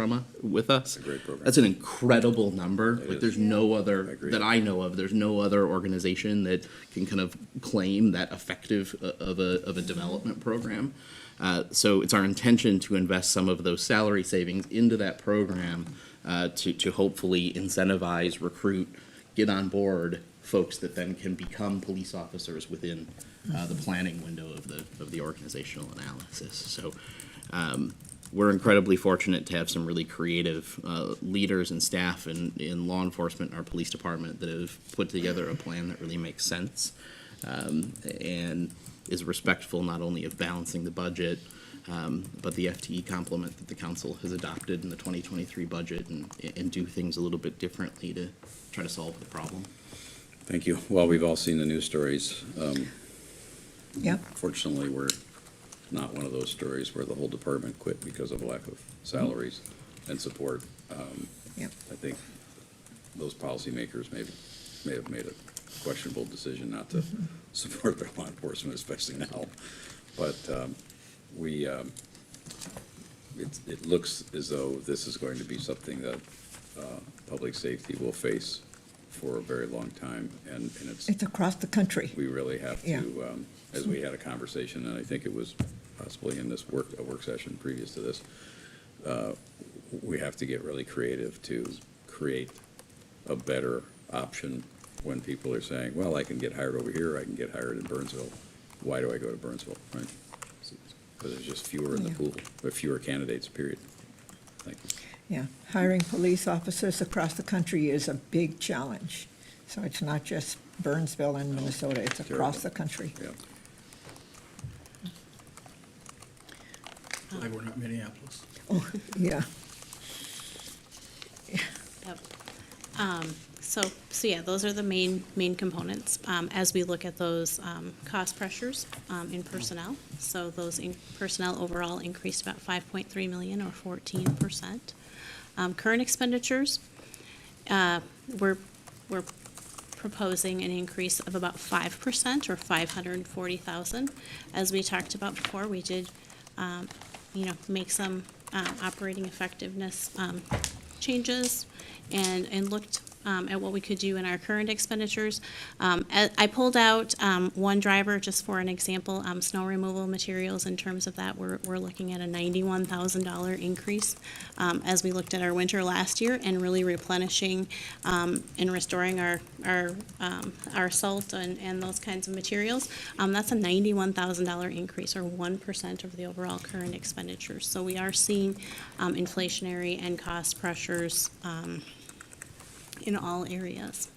with us. That's a great program. That's an incredible number. Like, is. there's no other agree. that I know of. There's no other organization that can kind of claim that effective of a development program. So it's our intention to invest some of those salary savings into that program to hopefully incentivize, recruit, get on board folks that then can become police officers within the planning window of the organizational analysis. So we're incredibly fortunate to have some really creative leaders and staff in law enforcement and our police department that have put together a plan that really makes sense and is respectful not only of balancing the budget, but the FTE complement that the council has adopted in the 2023 budget and do things a little bit differently to try to solve the problem. Thank you. Well, we've all seen the news stories. Yep. Fortunately, we're not one of those stories where the whole department quit because of lack of salaries and support. Yep. I think those policymakers may have made a questionable decision not to support their law enforcement, especially now. But it looks as though this is going to be something that public safety will face for a very long time, and It's across the country. we really have Yeah. to, as we had a conversation, and I think it was possibly in this a work session previous to this, we have to get really creative to create a better option when people are saying, well, I can get hired over here, I can get hired in Burnsville. Why do I go to Burnsville, right? Because there's just fewer in the Yeah. pool, or fewer candidates, period. Thank you. Yeah, hiring police officers across the country is a big challenge. So it's not just Burnsville and Minnesota, it's across the country. Yeah. Like we're not Minneapolis. Oh, yeah. Yep. So yeah, those are the main components, as we look at those, cost pressures, in personnel. So those personnel overall increased about 5.3 million or 14%. Current expenditures, we're proposing an increase of about 5% or 540,000. As we talked about before, we did, make some, operating effectiveness, changes and looked at what we could do in our current expenditures. I pulled out one driver just for an example, snow removal materials. In terms of that, we're looking at a $91,000 increase as we looked at our winter last year and really replenishing and restoring our salt and those kinds of materials. That's a $91,000 increase, or 1% of the overall current expenditures. So we are seeing inflationary and cost pressures in all areas.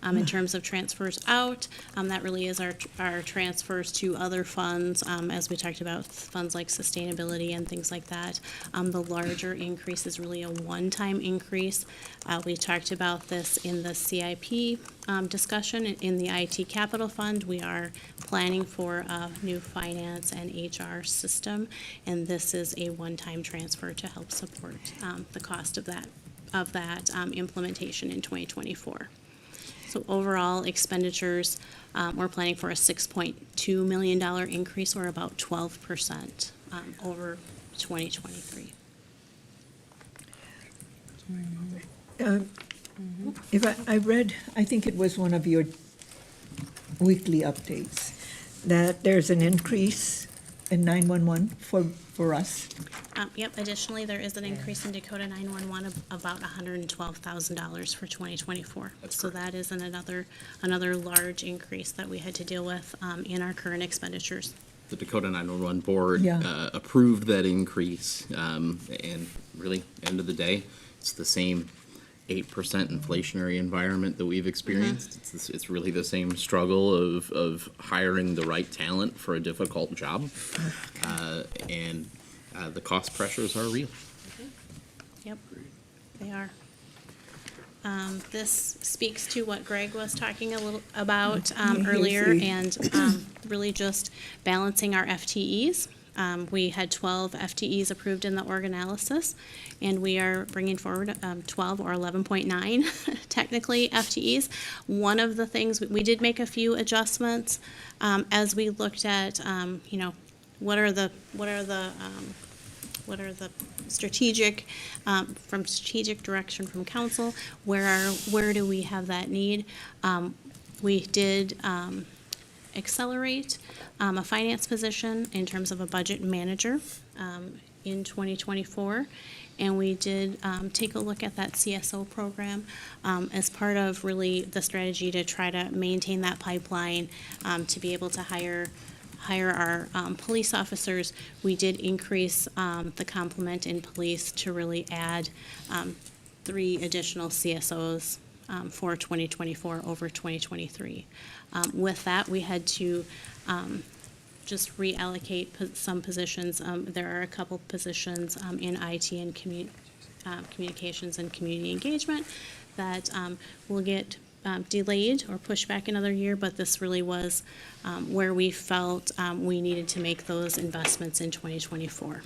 In terms of transfers out, that really is our transfers to other funds, as we talked about, funds like sustainability and things like that. The larger increase is really a one-time increase. We talked about this in the CIP discussion. In the IT capital fund, we are planning for a new finance and HR system, and this is a one-time transfer to help support the cost of that implementation in 2024. So overall expenditures, we're planning for a $6.2 million increase, or about 12% over 2023. If I read, I think it was one of your weekly updates, that there's an increase in 911 for us. Yep, additionally, there is an increase in Dakota 911 of about $112,000 for 2024. So that is another large increase that we had to deal with in our current expenditures. The Dakota 911 board Yeah. approved that increase, and really, end of the day, it's the same 8% inflationary environment that we've experienced. It's really the same struggle of hiring the right talent for a difficult job, and the cost pressures are real. Yep, they are. This speaks to what Greg was talking a little about earlier, and really just balancing our FTEs. We had 12 FTEs approved in the org analysis, and we are bringing forward 12 or 11.9 technically FTEs. One of the things, we did make a few adjustments as we looked at, what are the strategic, from strategic direction from council, where do we have that need? We did accelerate a finance position in terms of a budget manager in 2024. And we did take a look at that CSO program as part of really the strategy to try to maintain that pipeline, to be able to hire our police officers. We did increase the complement in police to really add 3 additional CSOs for 2024 over 2023. With that, we had to just reallocate some positions. There are a couple positions in IT and communications and community engagement that will get delayed or pushed back another year, but this really was where we felt we needed to make those investments in 2024.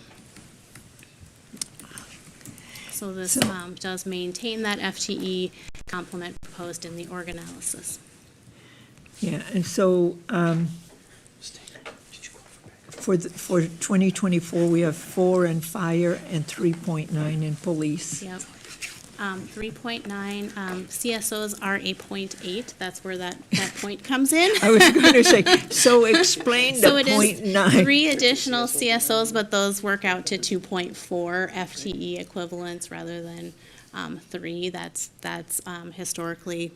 So this does maintain that FTE complement proposed in the org analysis. Yeah, and so for 2024, we have 4 in fire and 3.9 in police. Yep. 3.9, CSOs are a 0.8, that's where that point comes in. I was going to say, so explain the So it is 0.9. 3 additional CSOs, but those work out to 2.4 FTE equivalents rather than 3. That's historically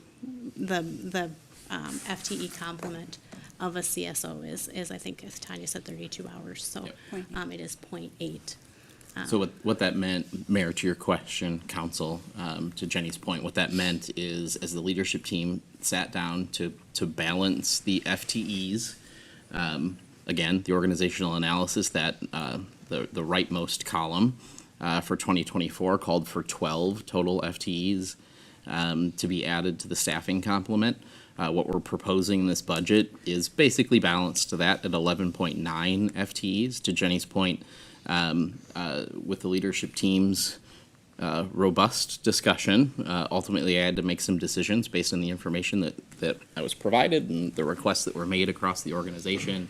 the FTE complement of a CSO is I think, as Tanya said, 32 hours. So it is 0.8. So what that meant, Mayor, to your question, Council, to Jenny's point, what that meant is, as the leadership team sat down to balance the FTEs, again, the organizational analysis, that the rightmost column for 2024 called for 12 total FTEs to be added to the staffing complement. What we're proposing in this budget is basically balanced to that at 11.9 FTEs. To Jenny's point, with the leadership team's robust discussion, ultimately I had to make some decisions based on the information that I was provided and the requests that were made across the organization.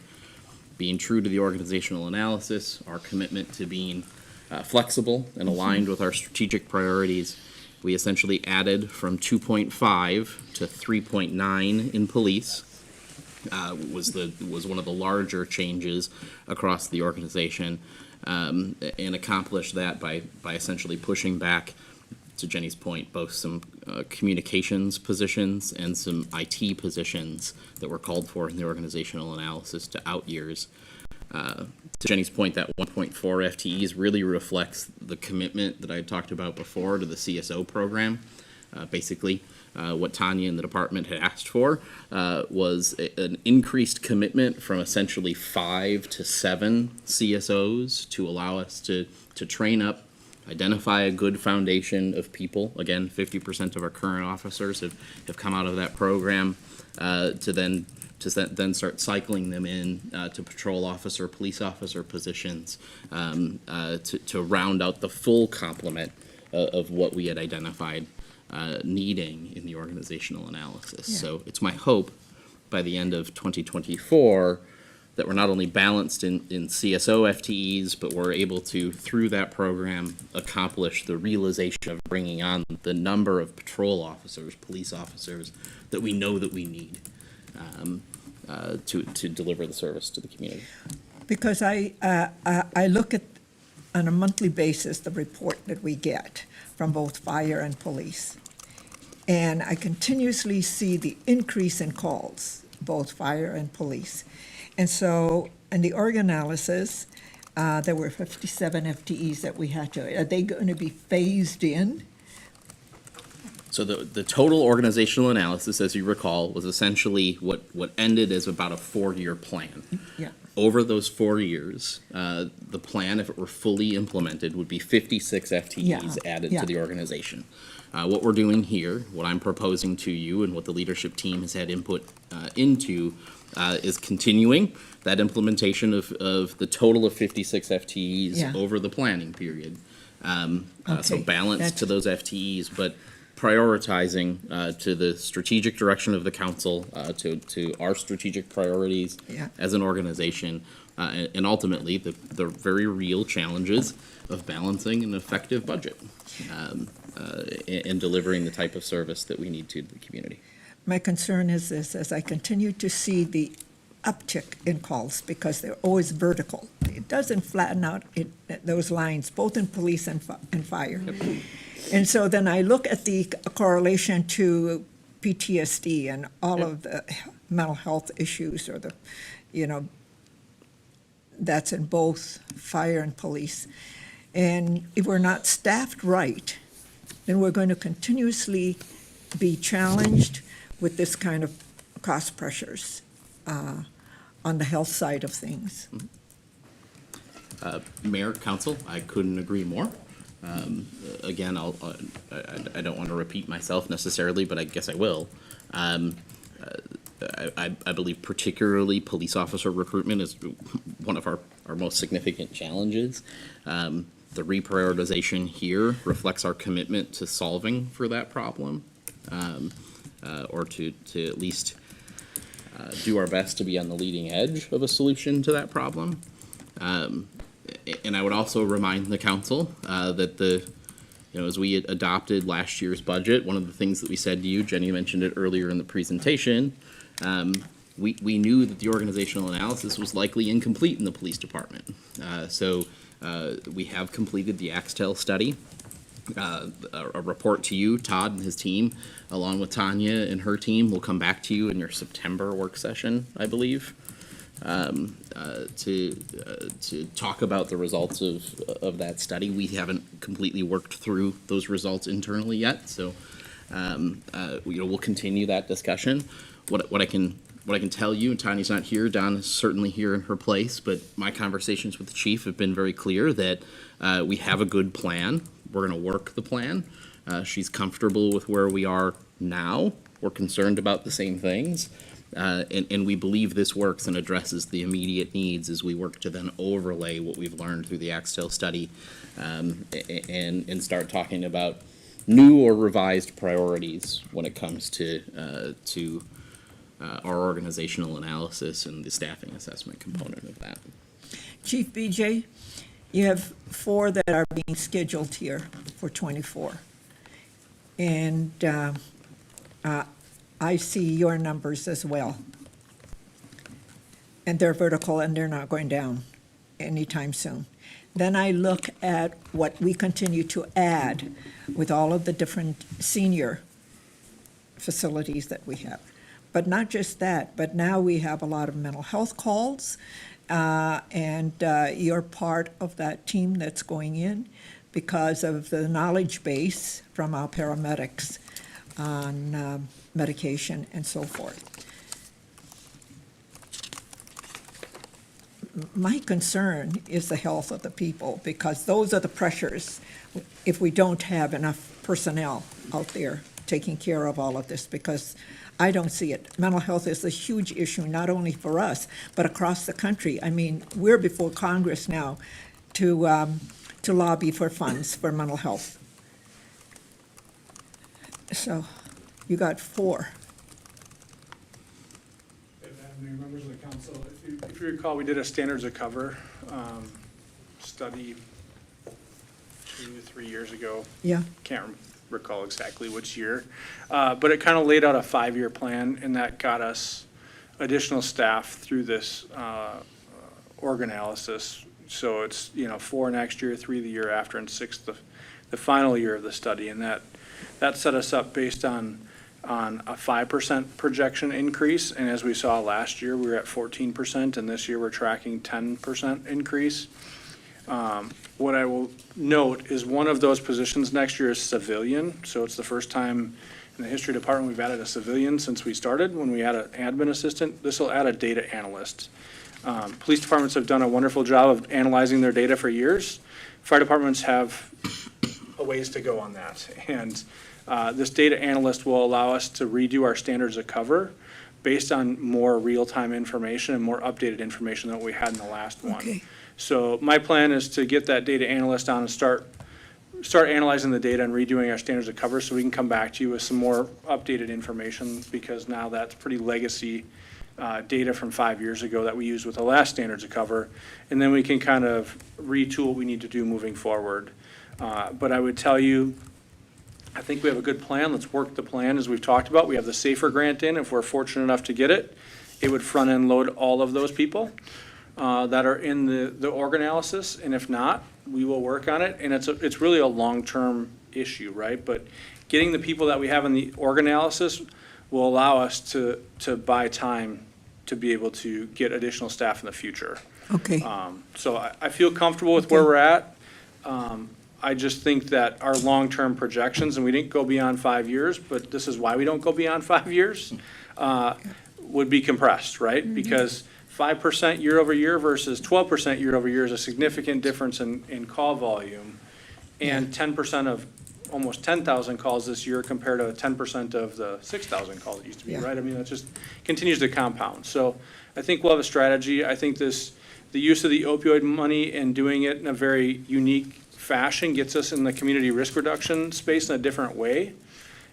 Being true to the organizational analysis, our commitment to being flexible and aligned with our strategic priorities, we essentially added from 2.5 to 3.9 in police. Was one of the larger changes across the organization, and accomplished that by essentially pushing back, to Jenny's point, both some communications positions and some IT positions that were called for in the organizational analysis to out years. To Jenny's point, that 1.4 FTEs really reflects the commitment that I talked about before to the CSO program. Basically, what Tanya and the department had asked for was an increased commitment from essentially 5 to 7 CSOs to allow us to train up, identify a good foundation of people. Again, 50% of our current officers have come out of that program, to then start cycling them in to patrol officer, police officer positions, to round out the full complement of what we had identified needing in the organizational analysis. Yeah. So it's my hope by the end of 2024 that we're not only balanced in CSO FTEs, but we're able to, through that program, accomplish the realization of bringing on the number of patrol officers, police officers that we know that we need to deliver the service to the community. Because I look at, on a monthly basis, the report that we get from both fire and police. And I continuously see the increase in calls, both fire and police. And so, in the org analysis, there were 57 FTEs that we had to, are they going to be phased in? So the total organizational analysis, as you recall, was essentially what ended as about a 4-year plan. Yeah. Over those 4 years, the plan, if it were fully implemented, would be 56 FTEs added to the organization. What we're doing here, what I'm proposing to you, and what the leadership team has had input into, is continuing that implementation of the total of 56 FTEs over the planning period. So balance to those FTEs, but prioritizing to the strategic direction of the council, to our strategic priorities as an organization, and ultimately the very real challenges of balancing an effective budget and delivering the type of service that we need to the community. My concern is this, as I continue to see the uptick in calls, because they're always vertical. It doesn't flatten out those lines, both in police and fire. Yep. And so then I look at the correlation to PTSD and all of the mental health issues, or that's in both fire and police. And if we're not staffed right, then we're going to continuously be challenged with this kind of cost pressures on the health side of things. Mayor, council, I couldn't agree more. Again, I don't want to repeat myself necessarily, but I guess I will. I believe particularly police officer recruitment is one of our most significant challenges. The reprioritization here reflects our commitment to solving for that problem, or to at least do our best to be on the leading edge of a solution to that problem. And I would also remind the council that as we adopted last year's budget, one of the things that we said to you, Jenny mentioned it earlier in the presentation, we knew that the organizational analysis was likely incomplete in the police department. So we have completed the Axtel study. A report to you, Todd and his team, along with Tanya and her team, will come back to you in your September work session, I believe, to talk about the results of that study. We haven't completely worked through those results internally yet, so we'll continue that discussion. What I can tell you, and Tanya's not here, Don is certainly here in her place, but my conversations with the chief have been very clear that we have a good plan. We're going to work the plan. She's comfortable with where we are now. We're concerned about the same things. And we believe this works and addresses the immediate needs as we work to then overlay what we've learned through the Axtel study, and start talking about new or revised priorities when it comes to our organizational analysis and the staffing assessment component of that. Chief BJ, you have 4 that are being scheduled here for '24. And I see your numbers as well. And they're vertical and they're not going down anytime soon. Then I look at what we continue to add with all of the different senior facilities that we have. But not just that, but now we have a lot of mental health calls, and you're part of that team that's going in because of the knowledge base from our paramedics on medication and so forth. My concern is the health of the people, because those are the pressures if we don't have enough personnel out there taking care of all of this, because I don't see it. Mental health is a huge issue, not only for us, but across the country. I mean, we're before Congress now to lobby for funds for mental health. So, you got 4. Mayor, members of the council, if you recall, we did a standards of cover study 2 to 3 years ago. Yeah, Can't recall exactly which year, but it kind of laid out a 5-year plan, and that got us additional staff through this org analysis. So it's, 4 next year, 3 the year after, and 6 the final year of the study, and that set us up based on a 5% projection increase, and as we saw last year, we were at 14%, and this year we're tracking 10% increase. What I will note is one of those positions next year is civilian, so it's the first time in the history department we've added a civilian since we started, when we had an admin assistant. This will add a data analyst. Police departments have done a wonderful job of analyzing their data for years. Fire departments have a ways to go on that, and this data analyst will allow us to redo our standards of cover based on more real-time information and more updated information than what we had in the last one. okay. So my plan is to get that data analyst on and start analyzing the data and redoing our standards of cover so we can come back to you with some more updated information, because now that's pretty legacy data from 5 years ago that we used with the last standards of cover. And then we can kind of retool what we need to do moving forward. But I would tell you, I think we have a good plan. Let's work the plan as we've talked about. We have the SAFER grant in. If we're fortunate enough to get it, it would front-end load all of those people that are in the org analysis. And if not, we will work on it. And it's really a long-term issue, right? But getting the people that we have in the org analysis will allow us to buy time to be able to get additional staff in the future. Okay, So I feel comfortable with where we're at. I just think that our long-term projections, and we didn't go beyond 5 years, but this is why we don't go beyond 5 years, would be compressed, right? Because 5% year over year versus 12% year over year is a significant difference in call volume. And 10% of almost 10,000 calls this year compared to 10% of the 6,000 calls it used to be, Yeah. right? I mean, that just continues to compound. So I think we'll have a strategy. I think the use of the opioid money and doing it in a very unique fashion gets us in the community risk reduction space in a different way.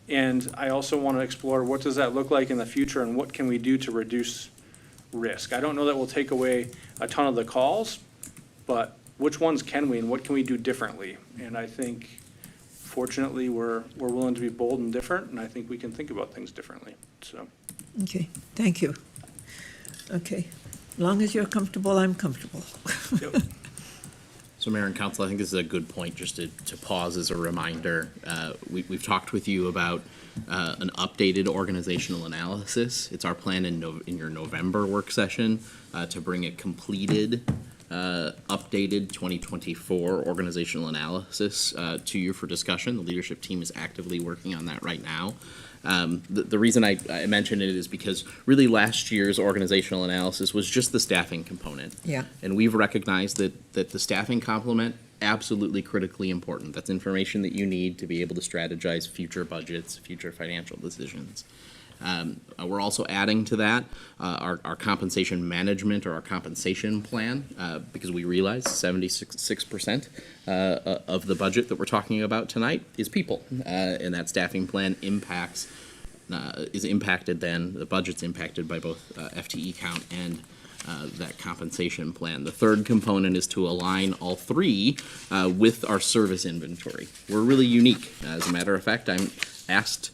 And I also want to explore what does that look like in the future and what can we do to reduce risk. I don't know that we'll take away a ton of the calls, but which ones can we and what can we do differently? And I think fortunately we're willing to be bold and different, and I think we can think about things differently, so. okay, thank you. Okay, as long as you're comfortable, I'm comfortable. Yep. So Mayor and Council, I think this is a good point just to pause as a reminder. We've talked with you about an updated organizational analysis. It's our plan in your November work session to bring a completed, updated 2024 organizational analysis to you for discussion. The leadership team is actively working on that right now. The reason I mention it is because really last year's organizational analysis was just the staffing component. Yeah. And we've recognized that the staffing complement, absolutely critically important. That's information that you need to be able to strategize future budgets, future financial decisions. We're also adding to that our compensation management or our compensation plan because we realize 76% of the budget that we're talking about tonight is people, and that staffing plan is impacted then, the budget's impacted by both FTE count and that compensation plan. The third component is to align all three with our service inventory. We're really unique. As a matter of fact, I'm asked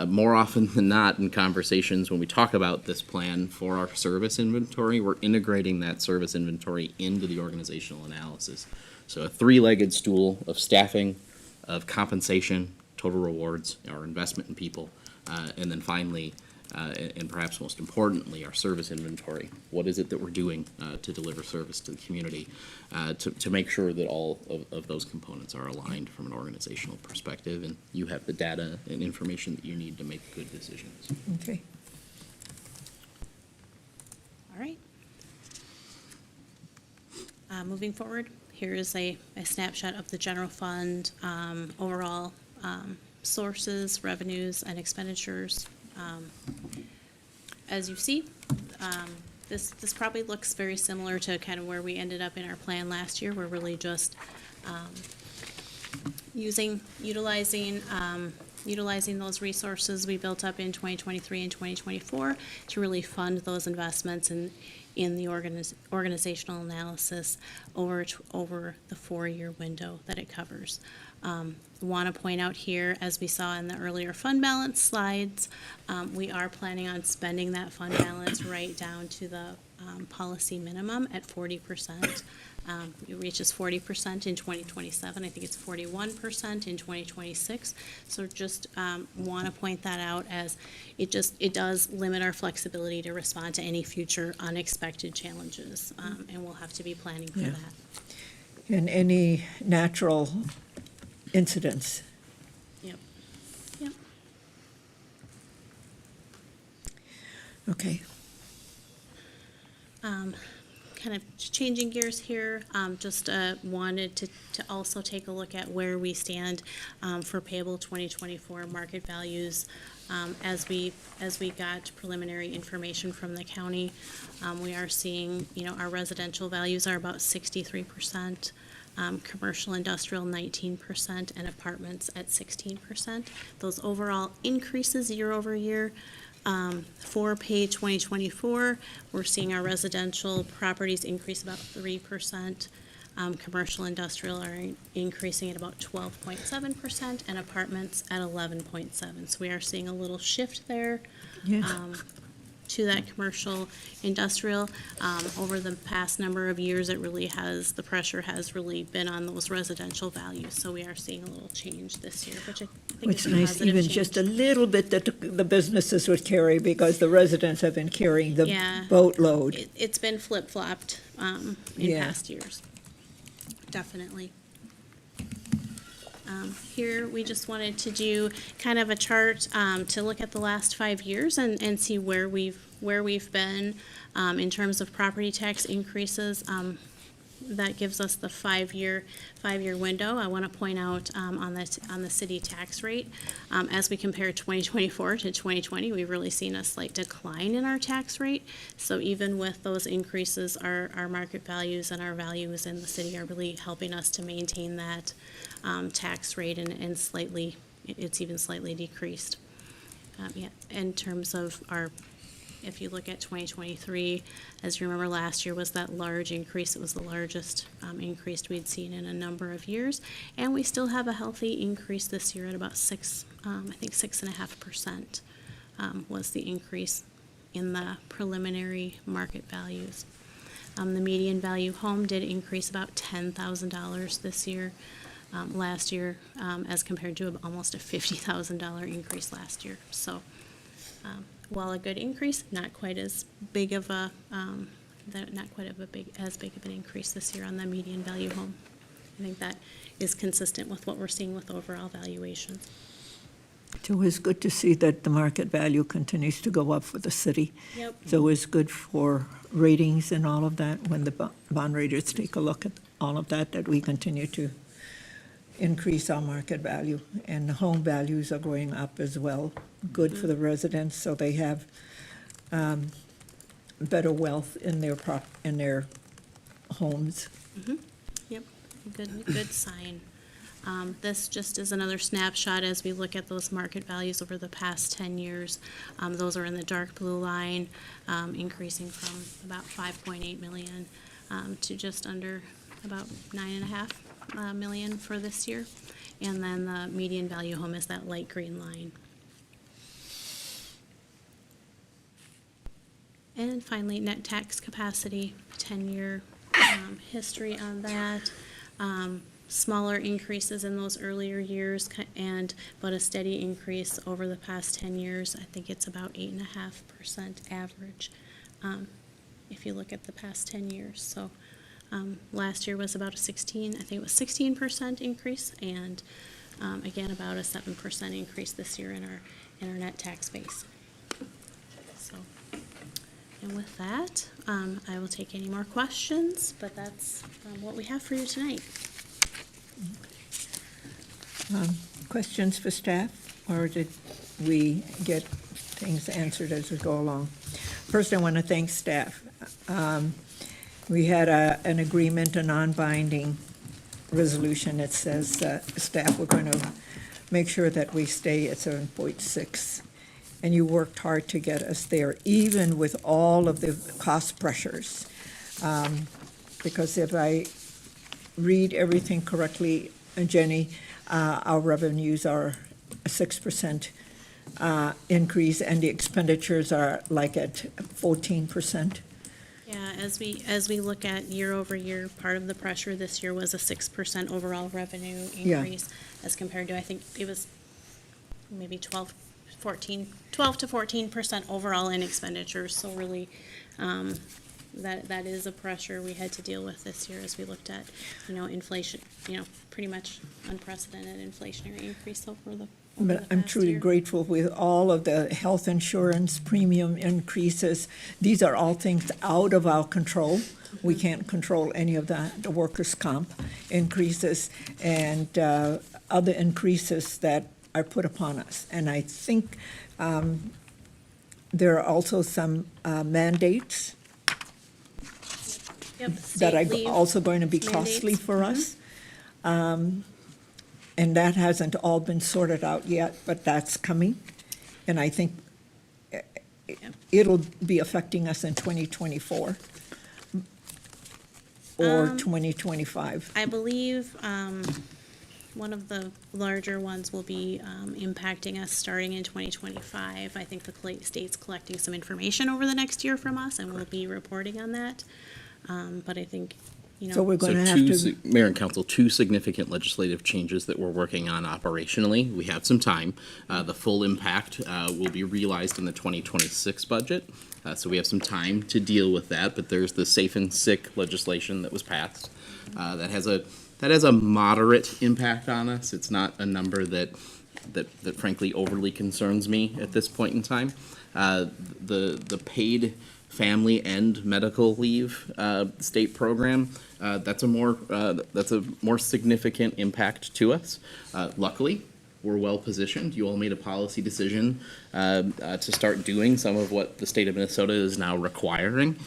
more often than not in conversations when we talk about this plan for our service inventory, we're integrating that service inventory into the organizational analysis. So a three-legged stool of staffing, of compensation, total rewards, our investment in people, and then finally, and perhaps most importantly, our service inventory. What is it that we're doing to deliver service to the community, to make sure that all of those components are aligned from an organizational perspective, and you have the data and information that you need to make good decisions. Okay. All right. Moving forward, here is a snapshot of the general fund, overall sources, revenues, and expenditures. As you see, this probably looks very similar to kind of where we ended up in our plan last year. We're really just utilizing those resources we built up in 2023 and 2024 to really fund those investments in the organizational analysis over the 4-year window that it covers. Want to point out here, as we saw in the earlier fund balance slides, we are planning on spending that fund balance right down to the policy minimum at 40%. It reaches 40% in 2027. I think it's 41% in 2026. So just want to point that out, as it does limit our flexibility to respond to any future unexpected challenges, and we'll have to be planning for Yeah. that. And any natural incidents. Yep. Yep. Okay. Kind of changing gears here, just wanted to also take a look at where we stand for payable 2024 market values. As we got preliminary information from the county, we are seeing, our residential values are about 63%, commercial industrial 19%, and apartments at 16%. Those overall increases year over year. For pay 2024, we're seeing our residential properties increase about 3%. Commercial industrial are increasing at about 12.7%, and apartments at 11.7%. So we are seeing a little shift there. Yes. To that commercial industrial. Over the past number of years, the pressure has really been on those residential values. So we are seeing a little change this year, which I think It's is a nice, positive even change. just a little bit that the businesses would carry, because the residents have been carrying the Yeah. boatload. It's been flip-flopped in Yeah. past years. Definitely. Here, we just wanted to do kind of a chart to look at the last 5 years and see where we've been in terms of property tax increases. That gives us the 5-year window. I want to point out on the city tax rate, as we compare 2024 to 2020, we've really seen a slight decline in our tax rate. So even with those increases, our market values and our values in the city are really helping us to maintain that tax rate, and it's even slightly decreased. In terms of if you look at 2023, as you remember, last year was that large increase. It was the largest increase we'd seen in a number of years. And we still have a healthy increase this year at about 6.5% was the increase in the preliminary market values. The median value home did increase about $10,000 this year. Last year, as compared to almost a $50,000 increase last year. So, while a good increase, not quite as big of an increase this year on the median value home. I think that is consistent with what we're seeing with overall valuations. It's always good to see that the market value continues to go up for the city. Yep. It's always good for ratings and all of that, when the bond raters take a look at all of that we continue to increase our market value. And the home values are going up as well. Good for the residents, so they have better wealth in their homes. Yep, good sign. This just is another snapshot as we look at those market values over the past 10 years. Those are in the dark blue line, increasing from about 5.8 million to just under about 9.5 million for this year. And then the median value home is that light green line. And finally, net tax capacity, 10-year history on that. Smaller increases in those earlier years but a steady increase over the past 10 years. I think it's about 8.5% average if you look at the past 10 years. So last year was about I think it was 16% increase, and again, about a 7% increase this year in our net tax base. So, and with that, I will take any more questions, but that's what we have for you tonight. Questions for staff, or did we get things answered as we go along? First, I want to thank staff. We had an agreement, a non-binding resolution that says staff, we're going to make sure that we stay at 7.6. And you worked hard to get us there, even with all of the cost pressures. Because if I read everything correctly, Jenny, our revenues are a 6% increase, and the expenditures are like at 14%. Yeah, as we look at year over year, part of the pressure this year was a 6% overall revenue increase as compared to, I think it was maybe 12 to 14% overall in expenditures. So really, that is a pressure we had to deal with this year as we looked at, inflation, pretty much unprecedented inflationary increase over the But I'm past truly year. grateful with all of the health insurance premium increases. These are all things out of our control. We can't control any of that, the workers' comp increases and other increases that are put upon us. And I think there are also some mandates Yep, that state are leave also going to be costly mandates. for us. And that hasn't all been sorted out yet, but that's coming. And I think it'll be affecting us in 2024 or 2025. I believe one of the larger ones will be impacting us starting in 2025. I think the state's collecting some information over the next year from us, and we'll be reporting on that. But I think, So we're So going to have to, Mayor and Council, two significant legislative changes that we're working on operationally. We have some time. The full impact will be realized in the 2026 budget. So we have some time to deal with that, but there's the safe and sick legislation that was passed. That has a moderate impact on us. It's not a number that frankly overly concerns me at this point in time. The paid family and medical leave state program, that's a more significant impact to us. Luckily, we're well positioned. You all made a policy decision to start doing some of what the state of Minnesota is now requiring.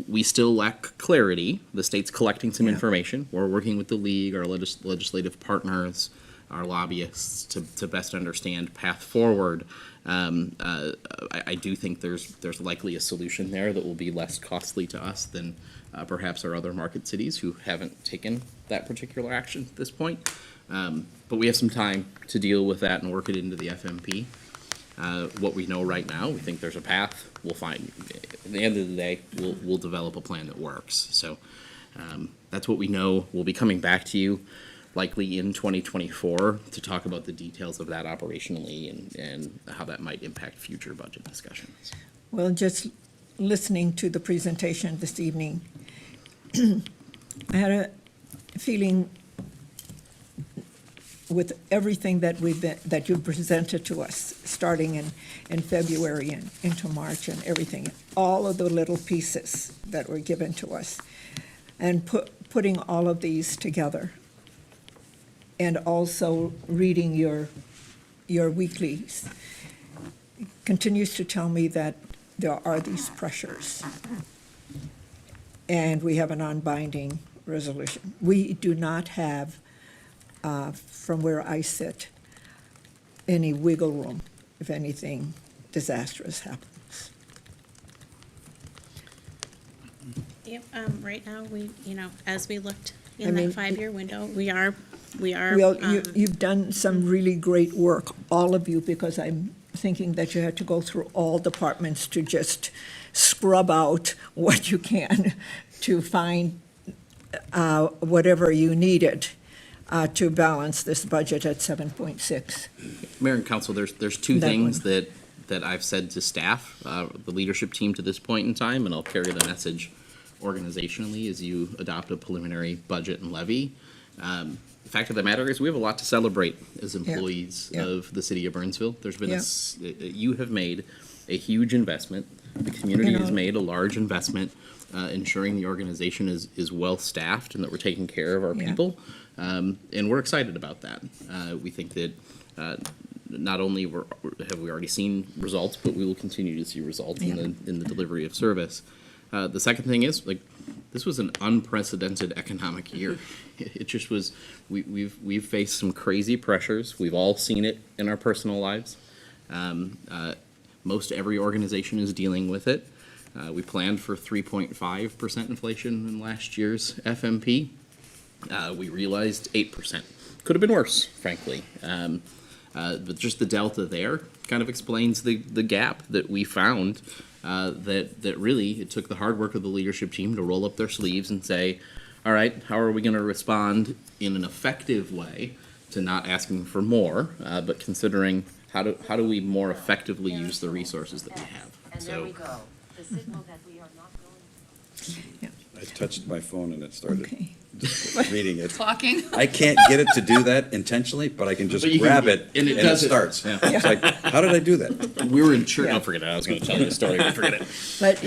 We still lack clarity. The state's collecting some information. We're working with the league, our legislative partners, our lobbyists to best understand path forward. I do think there's likely a solution there that will be less costly to us than perhaps our other market cities who haven't taken that particular action at this point. But we have some time to deal with that and work it into the FMP. What we know right now, we think there's a path. We'll find, at the end of the day, we'll develop a plan that works. So that's what we know. We'll be coming back to you likely in 2024 to talk about the details of that operationally and how that might impact future budget discussions. well, just listening to the presentation this evening, I had a feeling with everything that you've presented to us, starting in February and into March and everything, all of the little pieces that were given to us, and putting all of these together, and also reading your weeklies, continues to tell me that there are these pressures. And we have a non-binding resolution. We do not have from where I sit, any wiggle room if anything disastrous happens. Yep, right now, as we looked I in mean, that 5-year window, we are, Well, you've done some really great work, all of you, because I'm thinking that you had to go through all departments to just scrub out what you can to find whatever you needed to balance this budget at 7.6. Mayor and council, there's two That things one. that I've said to staff, the leadership team to this point in time, and I'll carry the message organizationally as you adopt a preliminary budget and levy. The fact of the matter is, we have a lot to celebrate as employees Yeah. of the city of Burnsville. There's been Yeah. you have made a huge investment. The community has made a large investment, ensuring the organization is well-staffed and that we're taking care of our Yeah. people. And we're excited about that. We think that not only have we already seen results, but we will continue to see results Yeah. in the delivery of service. The second thing is, this was an unprecedented economic year. It just was. We've faced some crazy pressures. We've all seen it in our personal lives. Most every organization is dealing with it. We planned for 3.5% inflation in last year's FMP. We realized 8%. Could have been worse, frankly. But just the delta there kind of explains the gap that we found. That really, it took the hard work of the leadership team to roll up their sleeves and say, all right, how are we going to respond in an effective way to not asking for more, but considering how do we more effectively use the resources that we have? And there we go, the signal that we are not going. I touched my phone and it started Okay. reading it. Clocking. I can't get it to do that intentionally, but I can just But you can- grab it and and it it does it. starts. Yeah. It's like, how did I do that? We were in church. Yeah. Don't forget it. I was going to tell you a story, but forget it. But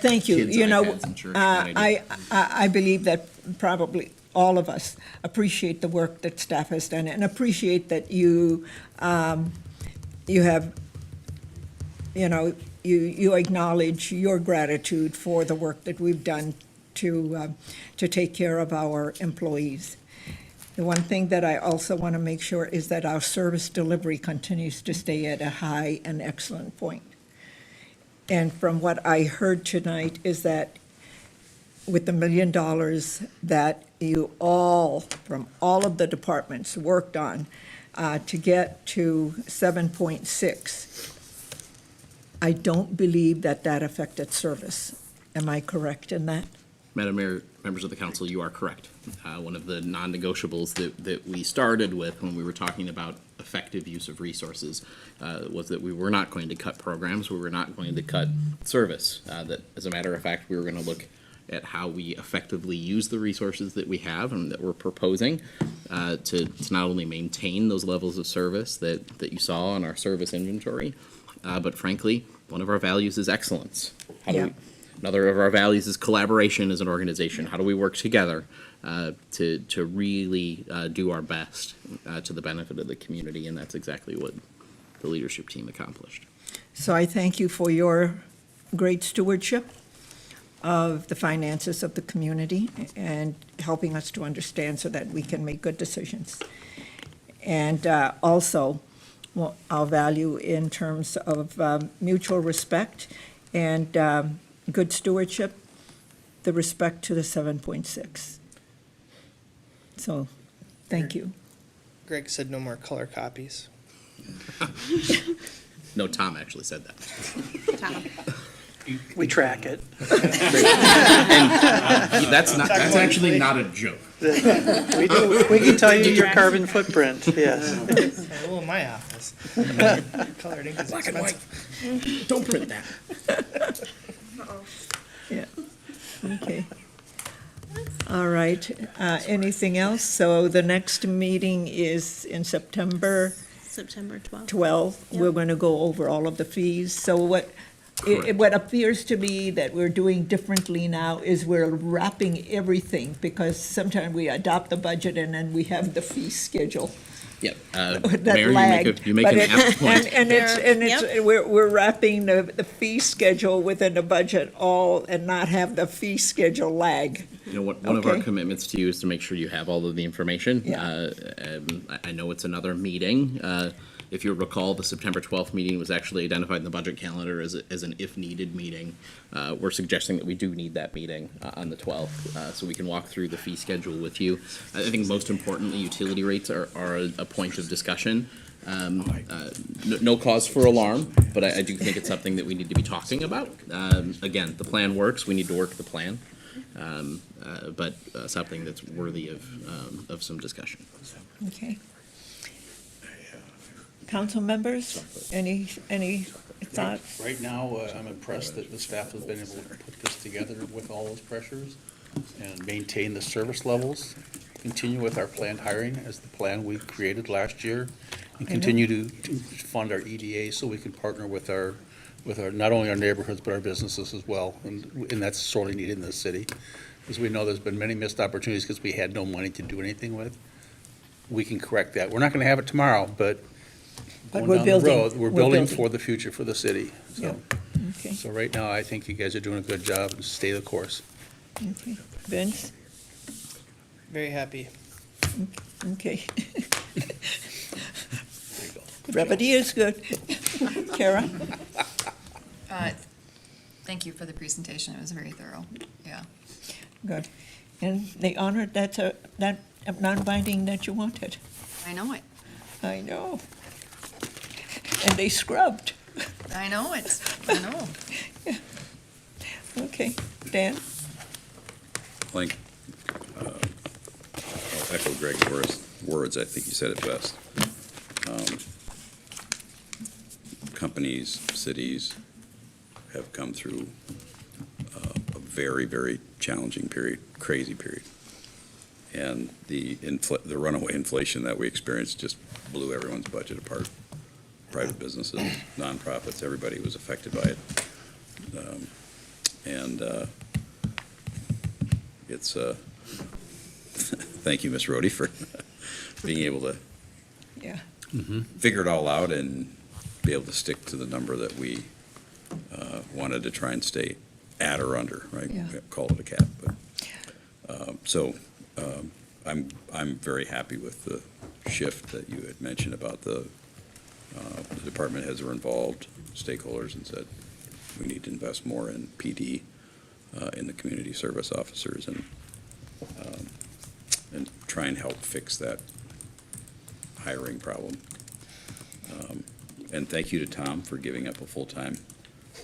thank you. Kids' You know, iPads in church, bad idea. I believe that probably all of us appreciate the work that staff has done and appreciate that you have, you acknowledge your gratitude for the work that we've done to take care of our employees. The one thing that I also want to make sure is that our service delivery continues to stay at a high and excellent point. And from what I heard tonight is that with the $1 million that you all, from all of the departments, worked on to get to 7.6, I don't believe that affected service. Am I correct in that? Madam Mayor, members of the council, you are correct. One of the non-negotiables that we started with when we were talking about effective use of resources was that we were not going to cut programs, we were not going to cut service. That, as a matter of fact, we were going to look at how we effectively use the resources that we have and that we're proposing to not only maintain those levels of service that you saw on our service inventory, but frankly, one of our values is excellence. Another of our values is collaboration as an organization. How do we work together to really do our best to the benefit of the community? And that's exactly what the leadership team accomplished. So I thank you for your great stewardship of the finances of the community and helping us to understand so that we can make good decisions. And also, our value in terms of mutual respect and good stewardship, the respect to the 7.6. So, thank you. Greg said no more color copies. No, Tom actually said that. Tom. We track it. That's actually not a joke. We do, we can tell you your carbon footprint, yes. Well, in my office. Colored ink is Black and white. expensive. Don't print that. Yeah, okay. All right, anything else? So the next meeting is in September September 12th. 12. We're Yep. going to go over all of the fees. So what, Correct. What appears to me that we're doing differently now is we're wrapping everything, because sometimes we adopt the budget and then we have the fee schedule. Yep. That Mayor, lagged. you make But an it- apt point. And it's, we're wrapping the fee schedule within the budget all, and not have the fee schedule lag. You know, one of our Okay. commitments to you is to make sure you have all of the information. Yeah. I know it's another meeting. If you recall, the September 12th meeting was actually identified in the budget calendar as an if-needed meeting. We're suggesting that we do need that meeting on the 12th, so we can walk through the fee schedule with you. I think most importantly, utility rates are a point of discussion. No cause for alarm, but I do think it's something that we need to be talking about. Again, the plan works, we need to work the plan, but something that's worthy of some discussion. Okay. Council members, any thoughts? Right now, I'm impressed that the staff has been able to put this together with all those pressures and maintain the service levels, continue with our planned hiring as the plan we created last year, and continue to fund our EDA so we can partner with our, not only our neighborhoods, but our businesses as well. And that's sorely needed in this city, because we know there's been many missed opportunities because we had no money to do anything with. We can correct that. We're not gonna have it tomorrow, but But going we're down the building. road, we're building for the future for the city. Yeah. So, Okay, so right now, I think you guys are doing a good job and stay the course. okay. Vince? Very happy. Okay. Brevity is good. Kara? Thank you for the presentation. It was very thorough. Yeah. Good. And they honored that non-binding that you wanted. I know it. I know. And they scrubbed. I know it. I know. Okay. Dan? I think, I'll echo Greg's words, I think he said it best. Companies, cities have come through a very, very challenging period, crazy period. And the runaway inflation that we experienced just blew everyone's budget apart. Private businesses, nonprofits, everybody was affected by it. It's, thank you, Ms. Rhodey, for being able to Yeah. figure it all out and be able to stick to the number that we wanted to try and stay at or under, right? Yeah. Call it a cap, but, I'm very happy with the shift that you had mentioned about the department heads were involved, stakeholders, and said, we need to invest more in PD, in the community service officers, and try and help fix that hiring problem. And thank you to Tom for giving up a full-time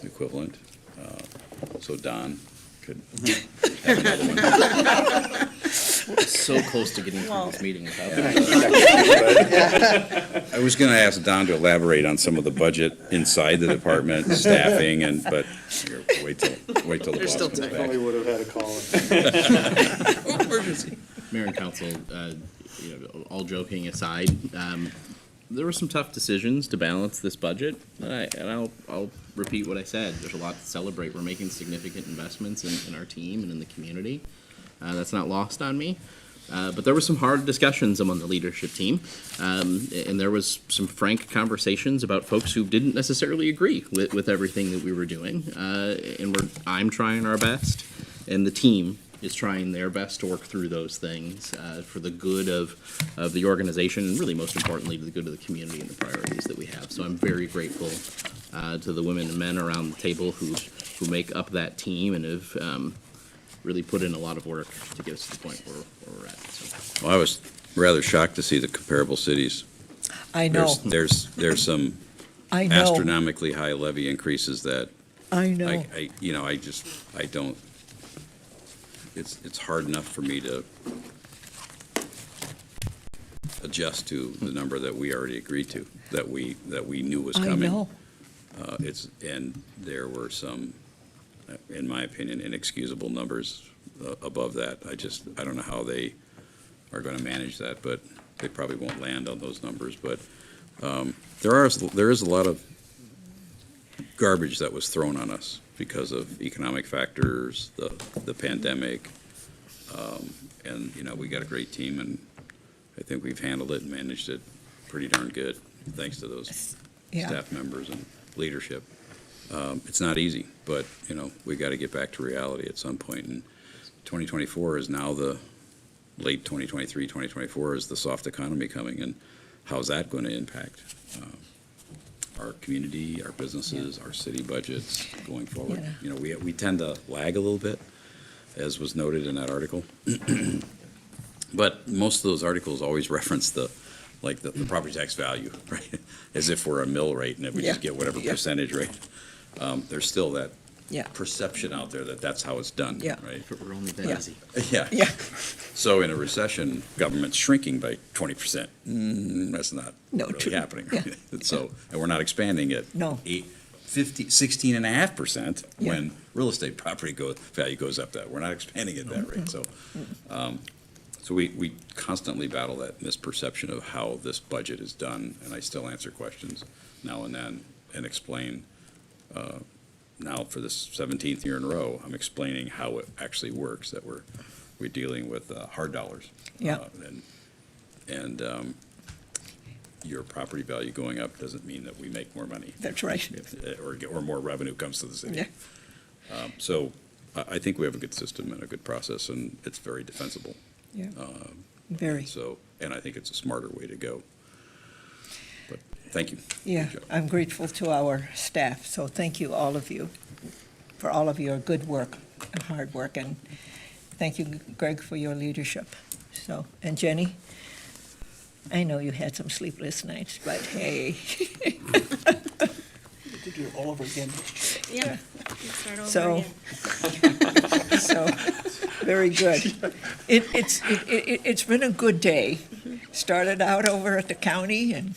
equivalent, so Don could have another one. So close to getting through this meeting without that. I was gonna ask Don to elaborate on some of the budget inside the department, staffing, but here, wait till the boss comes back. Probably would have had a call. Mayor and council, all joking aside, there were some tough decisions to balance this budget, and I'll repeat what I said. There's a lot to celebrate. We're making significant investments in our team and in the community. That's not lost on me. But there were some hard discussions among the leadership team, and there was some frank conversations about folks who didn't necessarily agree with everything that we were doing. I'm trying our best, and the team is trying their best to work through those things for the good of the organization, and really most importantly, to the good of the community and the priorities that we have. So I'm very grateful to the women and men around the table who make up that team and have really put in a lot of work to get us to the point where we're at. So. Well, I was rather shocked to see the comparable cities. I know. There's some I know. astronomically high levy increases that I know. I don't, it's hard enough for me to adjust to the number that we already agreed to, that we knew was I coming. know. And there were some, in my opinion, inexcusable numbers above that. I don't know how they are gonna manage that, but they probably won't land on those numbers. But there is a lot of garbage that was thrown on us because of economic factors, the pandemic. And, you know, we got a great team, and I think we've handled it and managed it pretty darn good, thanks to those Yeah. staff members and leadership. It's not easy, but, you know, we got to get back to reality at some point. And 2024 is now late 2023, 2024 is the soft economy coming, and how's that going to impact our community, our businesses, our city budgets going forward? Yeah. You know, we tend to lag a little bit, as was noted in that article. But most of those articles always reference the property tax value, right? As if we're a mill rate and if we just Yeah. get whatever Yeah. percentage rate. There's still that Yeah. perception out there that that's how it's done, Yeah. right? If it were only that Yeah. easy. Yeah. Yeah. So in a recession, government's shrinking by 20%. That's not No, really true. happening. Yeah. Right? So, and we're not expanding it. No. 16.5% Yeah. when real estate property value goes up that. We're not expanding at that rate. So, so we constantly battle that misperception of how this budget is done, and I still answer questions now and then and explain. Now for this 17th year in a row, I'm explaining how it actually works, that we're dealing with hard dollars. Yeah. And your property value going up doesn't mean that we make more money. That's right. Or more revenue comes to the city. Yeah. So I think we have a good system and a good process, and it's very defensible. Yeah. Very. So, and I think it's a smarter way to go. But thank you. Yeah, Good job. I'm grateful to our staff, so thank you, all of you, for all of your good work and hard work, and thank you, Greg, for your leadership. So, and Jenny, I know you had some sleepless nights, but hey, To do it all over again. Yeah. Start over So- again. so, very good. It's been a good day. Started out over at the county and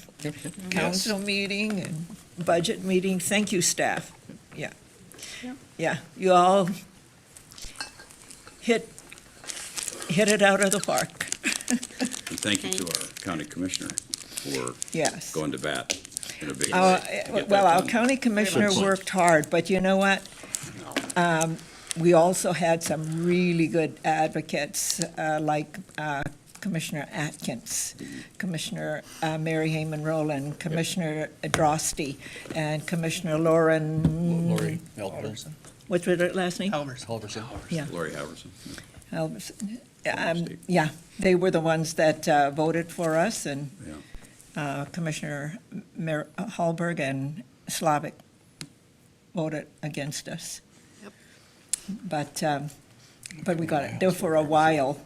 council meeting and budget meeting. Thank you, staff. Yeah. Yep. Yeah, you all hit it out of the park. And thank you to our county commissioner for Yes. going to bat in a big Our- way. to get that Well, our done. county commissioner Good point. worked hard, but you know what? We also had some really good advocates, like Commissioner Atkins, Commissioner Mary Hayman Rowland, Commissioner Drosty, and Commissioner Lauren, Lori Melton. what's her last name? Halverson. Yeah. Lori Halverson. Yeah, they were the ones that voted for us, and Yeah. Commissioner Hallberg and Slavic voted against us. But we got it. There for a while,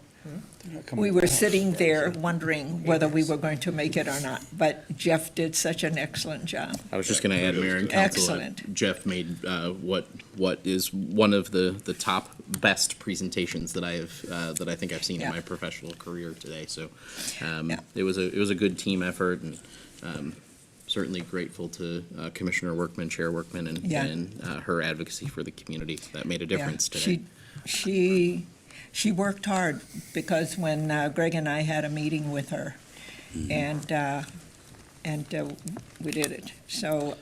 we were sitting there wondering whether we were going to make it or not, but Jeff did such an excellent job. I was just going to add, Mayor and Council, Excellent. Jeff made what is one of the top best presentations that I think I've seen Yeah. in my professional career today. So Yeah. it was a good team effort, and certainly grateful to Commissioner Workman, Chair Workman, and, Yeah. her advocacy for the community. That made a difference Yeah, today. She worked hard, because when Greg and I had a meeting with her, and we did it. So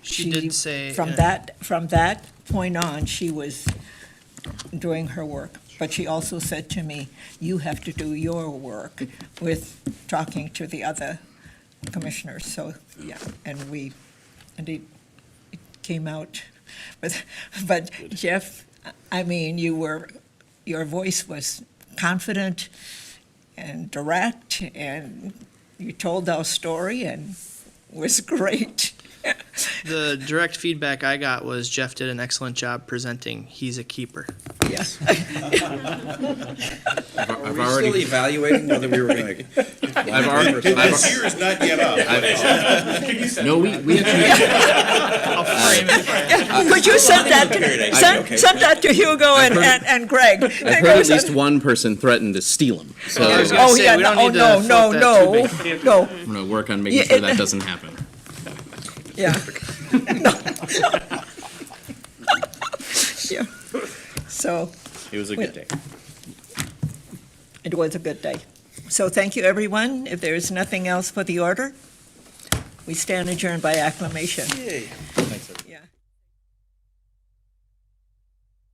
She did say, from that point on, she was doing her work. But she also said to me, "You have to do your work with talking to the other commissioners." So, yeah, and it came out. But Jeff, I mean, your voice was confident and direct, and you told our story, and was great. the direct feedback I got was Jeff did an excellent job presenting. He's a keeper. Yeah. Are we still evaluating whether we were going to? I've already, is not yet up. no, we actually, I'll frame it. Could you send that to Hugo and Greg? I've heard at least one person threatened to steal them. So I was gonna Oh, say, yeah, we don't no, need to no, float no, that too big. no, I'm going to work on making Yeah, sure it- that doesn't happen. yeah. Yeah. So, It was a good day. it was a good day. So thank you, everyone. If there is nothing else for the order, we stand adjourned by acclamation. Yay.